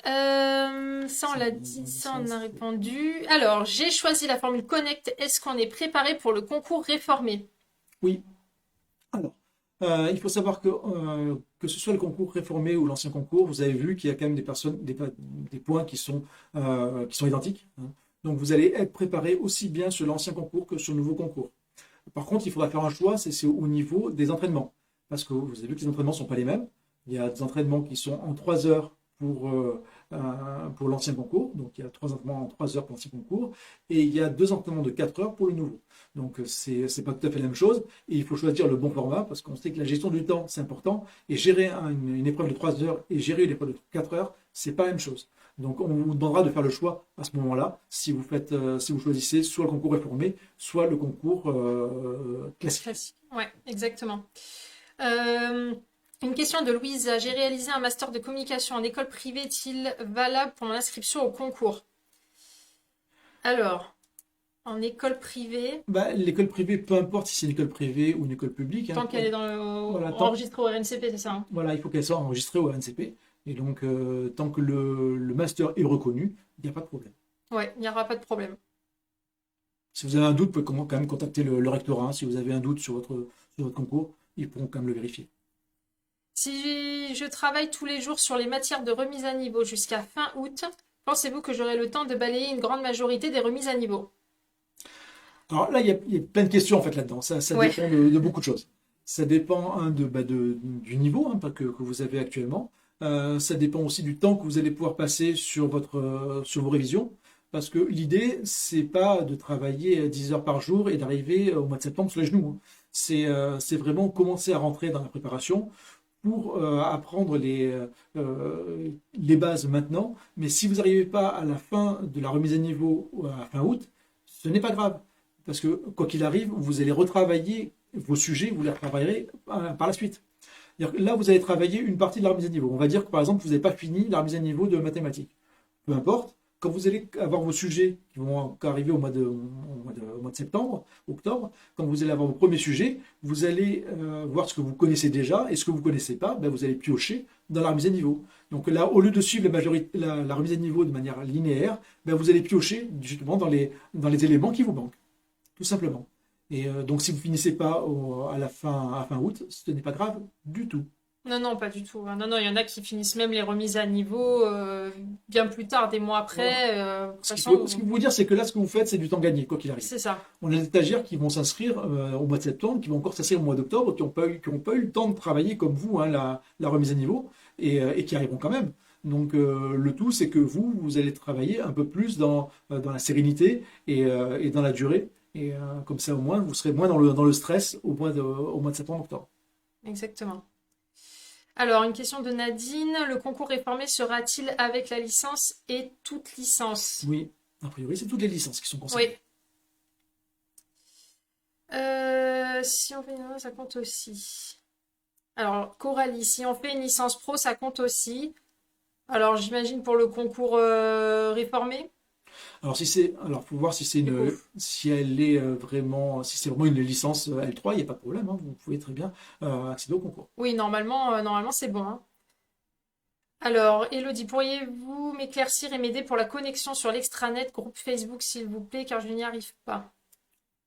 S2: Ça on l'a dit, ça on a répondu. Alors, j'ai choisi la formule Connect. Est-ce qu'on est préparé pour le concours réformé?
S1: Oui. Alors, il faut savoir que ce soit le concours réformé ou l'ancien concours, vous avez vu qu'il y a quand même des points qui sont identiques, hein. Donc, vous allez être préparé aussi bien sur l'ancien concours que sur le nouveau concours. Par contre, il faudra faire un choix, c'est au niveau des entraînements. Parce que vous avez vu que les entraînements ne sont pas les mêmes. Il y a des entraînements qui sont en 3 heures pour l'ancien concours. Donc, il y a 3 entraînements en 3 heures pour l'ancien concours. Et il y a 2 entraînements de 4 heures pour le nouveau. Donc, c'est pas tout à fait la même chose. Et il faut choisir le bon format parce qu'on sait que la gestion du temps, c'est important. Et gérer une épreuve de 3 heures et gérer une épreuve de 4 heures, c'est pas la même chose. Donc, on vous demandera de faire le choix à ce moment-là, si vous choisissez soit le concours réformé, soit le concours classique.
S2: Classique. Ouais, exactement. Une question de Louise. J'ai réalisé un master de communication en école privée. Est-il valable pour mon inscription au concours? Alors, en école privée,
S1: Bah, l'école privée, peu importe si c'est une école privée ou une école publique, hein,
S2: tant qu'elle est
S1: voilà,
S2: enregistrée au RNCP, c'est ça, hein?
S1: voilà, il faut qu'elle soit enregistrée au ANCP. Et donc, tant que le master est reconnu, il n'y a pas de problème.
S2: Ouais, il n'y aura pas de problème.
S1: Si vous avez un doute, vous pouvez quand même contacter le rectorat, hein. Si vous avez un doute sur votre concours, ils pourront quand même le vérifier.
S2: Si je travaille tous les jours sur les matières de remise à niveau jusqu'à fin août, pensez-vous que j'aurai le temps de balayer une grande majorité des remises à niveau?
S1: Alors là, il y a plein de questions en fait là-dedans. Ça
S2: Ouais,
S1: dépend de beaucoup de choses. Ça dépend du niveau, hein, que vous avez actuellement. Ça dépend aussi du temps que vous allez pouvoir passer sur vos révisions. Parce que l'idée, c'est pas de travailler 10 heures par jour et d'arriver au mois de septembre sur les genoux, hein. C'est vraiment commencer à rentrer dans la préparation pour apprendre les bases maintenant. Mais si vous n'arrivez pas à la fin de la remise à niveau à fin août, ce n'est pas grave. Parce que quoi qu'il arrive, vous allez retravailler vos sujets, vous les retravaillerez par la suite. Là, vous allez travailler une partie de la remise à niveau. On va dire que par exemple, vous n'avez pas fini la remise à niveau de mathématiques. Peu importe, quand vous allez avoir vos sujets qui vont arriver au mois de septembre, octobre, quand vous allez avoir vos premiers sujets, vous allez voir ce que vous connaissez déjà et ce que vous ne connaissez pas, ben, vous allez piocher dans la remise à niveau. Donc là, au lieu de suivre la remise à niveau de manière linéaire, ben, vous allez piocher justement dans les éléments qui vous manquent, tout simplement. Et donc si vous ne finissez pas à fin août, ce n'est pas grave du tout.
S2: Non, non, pas du tout. Non, non, il y en a qui finissent même les remises à niveau bien plus tard, des mois
S1: Voilà.
S2: après. De toute
S1: Ce
S2: façon,
S1: qu'il faut vous dire, c'est que là, ce que vous faites, c'est du temps gagné, quoi qu'il arrive.
S2: c'est ça.
S1: On a des stagiaires qui vont s'inscrire au mois de septembre, qui vont encore s'inscrire au mois d'octobre, qui ont pas eu le temps de travailler comme vous, hein, la remise à niveau, et qui arriveront quand même. Donc le tout, c'est que vous allez travailler un peu plus dans la sérénité et dans la durée. Et comme ça, au moins, vous serez moins dans le stress au mois de septembre-octobre.
S2: Exactement. Alors, une question de Nadine. Le concours réformé sera-t-il avec la licence et toute licence?
S1: Oui, a priori, c'est toutes les licences qui sont
S2: Oui.
S1: concernées.
S2: Si on fait ça compte aussi. Alors, Coralie, si on fait une licence pro, ça compte aussi. Alors, j'imagine pour le concours réformé,
S1: Alors faut voir
S2: du coup.
S1: si elle est vraiment, si c'est vraiment une licence L3, il n'y a pas de problème, hein, vous pouvez très bien accéder au concours.
S2: Oui, normalement c'est bon, hein. Alors, Elodie, pourriez-vous m'éclaircir et m'aider pour la connexion sur l'extranet groupe Facebook, s'il vous plaît, car je n'y arrive pas.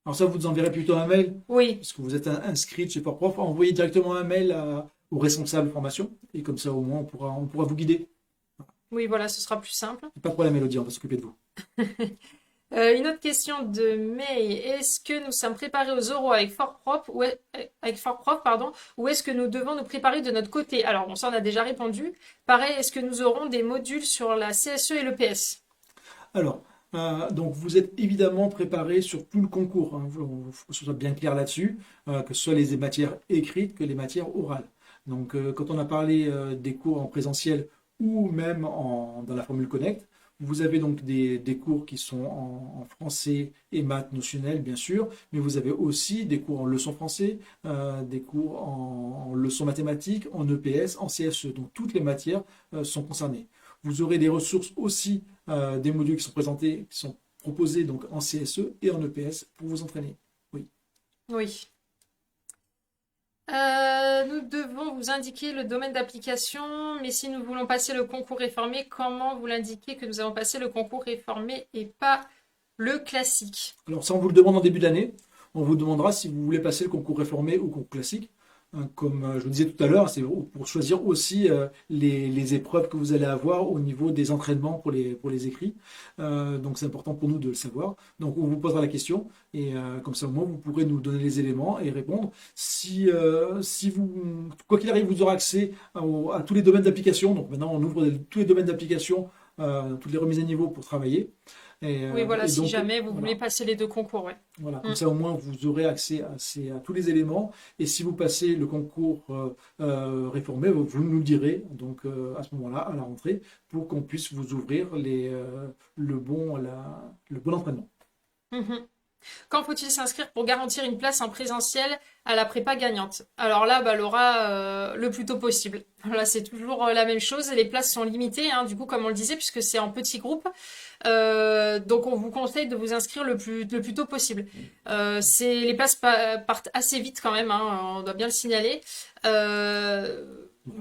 S1: Alors ça, vous enverrez plutôt un mail,
S2: Oui,
S1: parce que vous êtes inscrit chez Fortprof, envoyez directement un mail au responsable formation, et comme ça au moins on pourra vous guider.
S2: oui, voilà, ce sera plus simple.
S1: Pas de problème, Elodie, on va s'occuper de vous.
S2: Une autre question de May. Est-ce que nous sommes préparés aux oraux avec Fort-Prof avec Fort-Prof, pardon, ou est-ce que nous devons nous préparer de notre côté? Alors, bon, ça, on a déjà répondu. Pareil, est-ce que nous aurons des modules sur la CSE et le PS?
S1: Alors, donc vous êtes évidemment préparé sur tout le concours, hein. Il faut que ce soit bien clair là-dessus, que ce soit les matières écrites que les matières orales. Donc, quand on a parlé des cours en présentiel ou même dans la formule Connect, vous avez donc des cours qui sont en français et maths notionnelles, bien sûr, mais vous avez aussi des cours en leçon français, des cours en leçon mathématiques, en EPS, en CSE. Donc, toutes les matières sont concernées. Vous aurez des ressources aussi, des modules qui sont présentés, qui sont proposés donc en CSE et en EPS pour vous entraîner. Oui.
S2: Oui. Nous devons vous indiquer le domaine d'application, mais si nous voulons passer le concours réformé, comment vous l'indiquer que nous avons passé le concours réformé et pas le classique?
S1: Alors ça, on vous le demande en début d'année. On vous demandera si vous voulez passer le concours réformé ou concours classique. Hein, comme je vous disais tout à l'heure, c'est pour choisir aussi les épreuves que vous allez avoir au niveau des entraînements pour les écrits. Donc c'est important pour nous de le savoir. Donc on vous posera la question et comme ça au moins vous pourrez nous donner les éléments et répondre. Si vous, quoi qu'il arrive, vous aurez accès à tous les domaines d'application. Donc maintenant on ouvre tous les domaines d'application, toutes les remises à niveau pour travailler.
S2: Oui, voilà,
S1: Et
S2: si
S1: donc,
S2: jamais vous voulez
S1: voilà.
S2: passer les deux concours, ouais.
S1: Voilà,
S2: Mm.
S1: comme ça au moins vous aurez accès à tous les éléments. Et si vous passez le concours réformé, vous nous le direz donc à ce moment-là, à la rentrée, pour qu'on puisse vous ouvrir le bon entraînement.
S2: Mhm. Quand faut-il s'inscrire pour garantir une place en présentiel à la prépa gagnante? Alors là, bah, Laura, le plus tôt possible. Là, c'est toujours la même chose. Les places sont limitées, hein, du coup, comme on le disait, puisque c'est en petits groupes. Donc, on vous conseille de vous inscrire le plus tôt possible. Les places partent assez vite quand même, hein, on doit bien le signaler. Euh,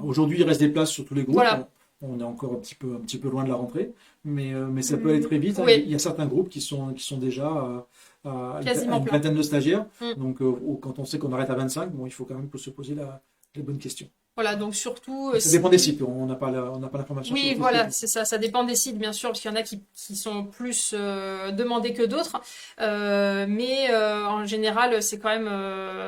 S1: Aujourd'hui, il reste des places sur tous les groupes.
S2: voilà.
S1: On est encore un petit peu loin de la rentrée, mais ça peut aller très vite, hein.
S2: Oui,
S1: Il y a certains groupes qui sont déjà à
S2: quasiment
S1: une
S2: plein.
S1: vingtaine de stagiaires.
S2: Mm.
S1: Donc, quand on sait qu'on arrête à 25, bon, il faut quand même se poser les bonnes questions.
S2: Voilà, donc surtout,
S1: Ça dépend des sites. On n'a pas l'information sur
S2: oui,
S1: tous les
S2: voilà,
S1: sites.
S2: c'est ça. Ça dépend des sites, bien sûr, parce qu'il y en a qui sont plus demandés que d'autres. Mais en général, c'est quand même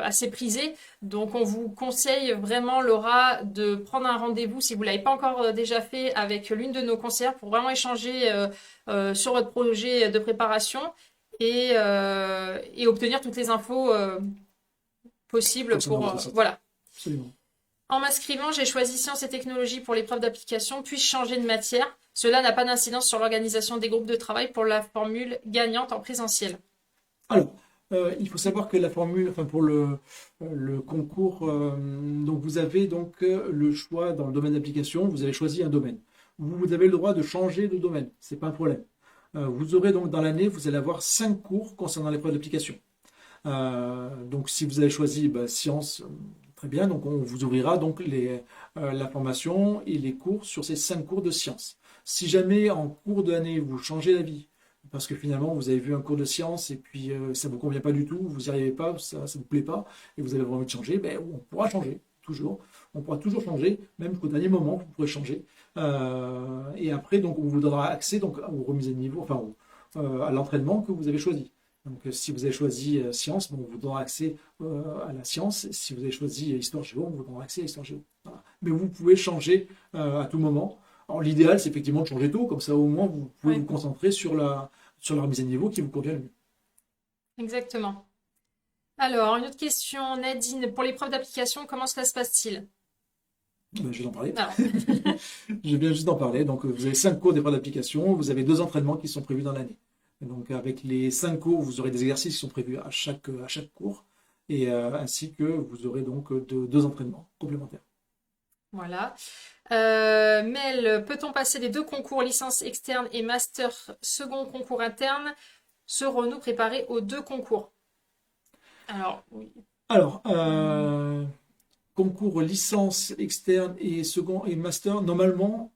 S2: assez prisé. Donc, on vous conseille vraiment, Laura, de prendre un rendez-vous, si vous l'avez pas encore déjà fait, avec l'une de nos conseillères pour vraiment échanger sur votre projet de préparation et obtenir toutes les infos possibles
S1: Concernant
S2: pour...
S1: votre site.
S2: voilà.
S1: Absolument.
S2: En m'inscrivant, j'ai choisi sciences et technologies pour l'épreuve d'application, puis changer de matière. Cela n'a pas d'incidence sur l'organisation des groupes de travail pour la formule gagnante en présentiel.
S1: Alors, il faut savoir que la formule, enfin pour le concours, donc vous avez donc le choix dans le domaine d'application, vous avez choisi un domaine. Vous avez le droit de changer de domaine, c'est pas un problème. Vous aurez donc dans l'année, vous allez avoir 5 cours concernant l'épreuve d'application. Donc si vous avez choisi sciences, très bien, donc on vous ouvrira donc la formation et les cours sur ces 5 cours de sciences. Si jamais en cours d'année vous changez d'avis, parce que finalement vous avez vu un cours de sciences et puis ça ne vous convient pas du tout, vous n'y arrivez pas, ça ne vous plaît pas, et vous avez envie de changer, ben, on pourra changer. toujours. On pourra toujours changer, même qu'au dernier moment, vous pourrez changer. Et après, donc, on vous donnera accès donc, aux remises à niveau, enfin, à l'entraînement que vous avez choisi. Donc, si vous avez choisi sciences, bon, on vous donnera accès à la science. Si vous avez choisi histoire-géo, on vous donnera accès à histoire-géo. Voilà. Mais vous pouvez changer à tout moment. Alors, l'idéal, c'est effectivement de changer tôt, comme ça, au moins, vous pouvez vous concentrer sur la remise à niveau qui vous convient le mieux.
S2: Exactement. Alors, une autre question, Nadine. Pour l'épreuve d'application, comment cela se passe-t-il?
S1: Je vais en parler.
S2: Alors,
S1: Je viens juste d'en parler. Donc, vous avez 5 cours d'épreuve d'application. Vous avez 2 entraînements qui sont prévus dans l'année. Donc, avec les 5 cours, vous aurez des exercices qui sont prévus à chaque cours. Et ainsi que vous aurez donc 2 entraînements complémentaires.
S2: voilà. Mel, peut-on passer les 2 concours licence externe et master second concours interne? Serons-nous préparés aux 2 concours? Alors, oui.
S1: Alors, concours licence externe et second et master, normalement,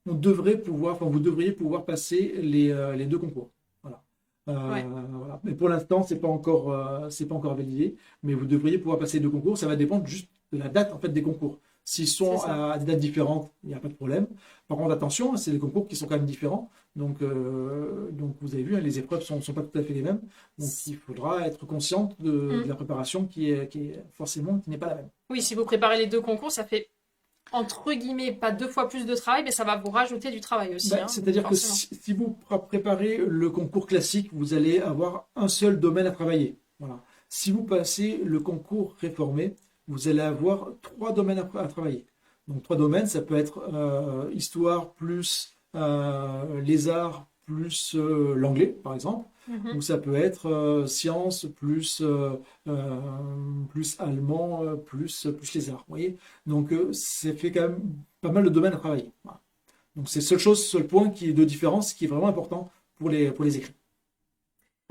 S1: vous devriez pouvoir passer les 2 concours. Voilà. Voilà. Mais pour l'instant, c'est pas encore validé, mais vous devriez pouvoir passer les 2 concours. Ça va dépendre juste de la date en fait des concours. S'ils sont à des dates différentes, il n'y a pas de problème. Par contre, attention, c'est des concours qui sont quand même différents. Donc vous avez vu, les épreuves sont pas tout à fait les mêmes. Donc, il faudra être conscient de la préparation qui n'est pas la même.
S2: Oui, si vous préparez les 2 concours, ça fait entre guillemets pas 2 fois plus de travail, mais ça va vous rajouter du travail aussi.
S1: C'est-à-dire que si vous préparez le concours classique, vous allez avoir un seul domaine à travailler. Voilà. Si vous passez le concours réformé, vous allez avoir 3 domaines à travailler. Donc 3 domaines, ça peut être histoire plus les arts plus l'anglais, par exemple, ou ça peut être sciences plus allemand plus les arts. Vous voyez, donc ça fait quand même pas mal de domaines à travailler. Voilà. Donc c'est seul point qui est de différence, qui est vraiment important pour les écrits.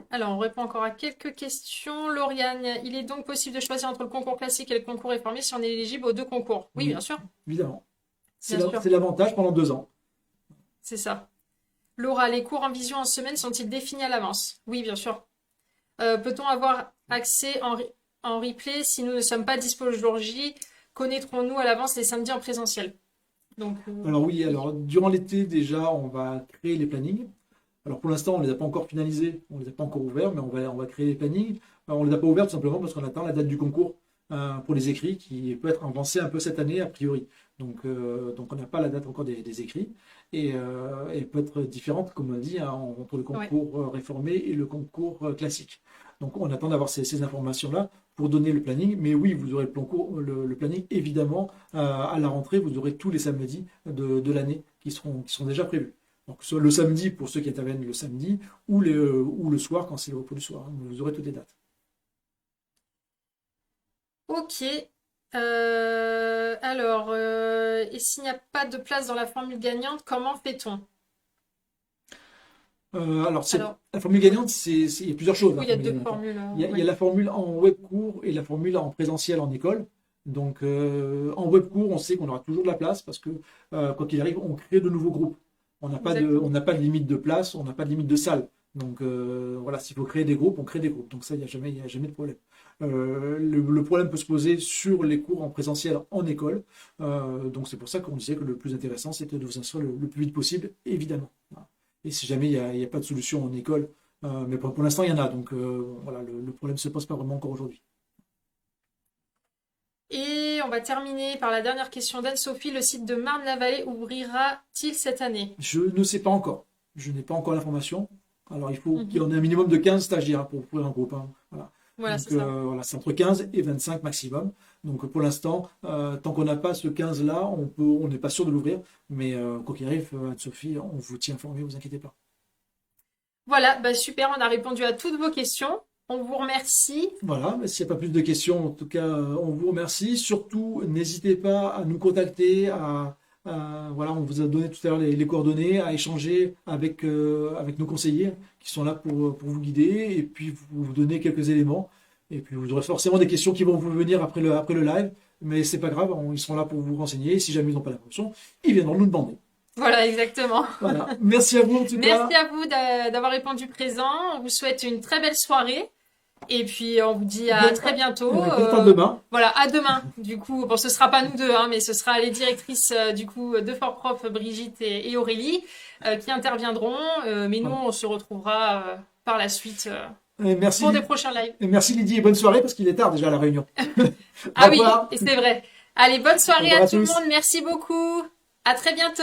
S2: Alors, on répond encore à quelques questions. Lauriane, il est donc possible de choisir entre le concours classique et le concours réformé si on est éligible aux 2 concours? Oui, bien sûr.
S1: Évidemment. C'est l'avantage pendant 2 ans.
S2: C'est ça. Laura, les cours en visio en semaine sont-ils définis à l'avance? Oui, bien sûr. Peut-on avoir accès en replay si nous ne sommes pas dispo le jour J? Connaîtrons-nous à l'avance les samedis en présentiel? Donc,
S1: Alors oui, durant l'été déjà, on va créer les plannings. Alors pour l'instant, on ne les a pas encore finalisés, on ne les a pas encore ouverts, mais on va créer les plannings. On ne les a pas ouverts tout simplement parce qu'on attend la date du concours pour les écrits qui peut être avancée un peu cette année a priori. Donc on n'a pas la date encore des écrits et elle peut être différente, comme on dit, entre le concours réformé et le concours classique. Donc on attend d'avoir ces informations-là pour donner le planning. Mais oui, vous aurez le planning évidemment à la rentrée. Vous aurez tous les samedis de l'année qui seront déjà prévus. Donc, soit le samedi pour ceux qui interviennent le samedi, ou le soir quand c'est le repos du soir. Vous aurez toutes les dates.
S2: Ok. Alors, et s'il n'y a pas de place dans la formule gagnante, comment fait-on?
S1: La formule gagnante, il y a plusieurs choses.
S2: Oui, il y a 2 formules.
S1: Il y a la formule en web cours et la formule en présentiel en école. Donc, en web cours, on sait qu'on aura toujours de la place parce que, quoi qu'il arrive, on crée de nouveaux groupes. On n'a pas de limite de place, on n'a pas de limite de salle. Donc voilà, s'il faut créer des groupes, on crée des groupes. Donc ça, il n'y a jamais de problème. Le problème peut se poser sur les cours en présentiel en école. Donc c'est pour ça qu'on disait que le plus intéressant, c'était de vous inscrire le plus vite possible, évidemment. Voilà. Et si jamais il n'y a pas de solution en école, mais pour l'instant, il y en a. Donc voilà, le problème ne se pose pas vraiment encore aujourd'hui.
S2: Et on va terminer par la dernière question d'Anne-Sophie. Le site de Marne-la-Vallée ouvrira-t-il cette année?
S1: Je ne sais pas encore. Je n'ai pas encore l'information. Alors, il faut qu'il y en ait un minimum de 15 stagiaires pour ouvrir un groupe. Hein. Voilà,
S2: c'est ça.
S1: Voilà, c'est entre 15 et 25 maximum. Donc, pour l'instant, tant qu'on n'a pas ce 15-là, on n'est pas sûr de l'ouvrir. Mais quoi qu'il arrive, Anne-Sophie, on vous tient informé, ne vous inquiétez pas.
S2: Voilà, super, on a répondu à toutes vos questions. On vous remercie.
S1: Voilà, s'il n'y a pas plus de questions, en tout cas, on vous remercie. Surtout, n'hésitez pas à nous contacter, voilà, on vous a donné tout à l'heure les coordonnées, à échanger avec nos conseillers qui sont là pour vous guider et puis vous donner quelques éléments. Et puis vous aurez forcément des questions qui vont vous venir après le live, mais c'est pas grave, ils seront là pour vous renseigner. Et si jamais ils n'ont pas l'information, ils viendront nous demander.
S2: Voilà, exactement.
S1: Voilà. Merci à vous en tout cas.
S2: Merci à vous d'avoir répondu présent. On vous souhaite une très belle soirée. Et puis on vous dit à très bientôt.
S1: À demain.
S2: Voilà, à demain. Du coup, bon, ce sera pas nous deux, hein, mais ce sera les directrices du coup de Fort Prof, Brigitte et Aurélie, qui interviendront. Mais nous, on se retrouvera par la suite
S1: Merci,
S2: pour des prochains lives.
S1: et merci Lydie et bonne soirée parce qu'il est tard déjà à la réunion.
S2: Ah oui, et c'est vrai. Allez, bonne soirée à tout le
S1: tous.
S2: monde. Merci beaucoup. À très bientôt.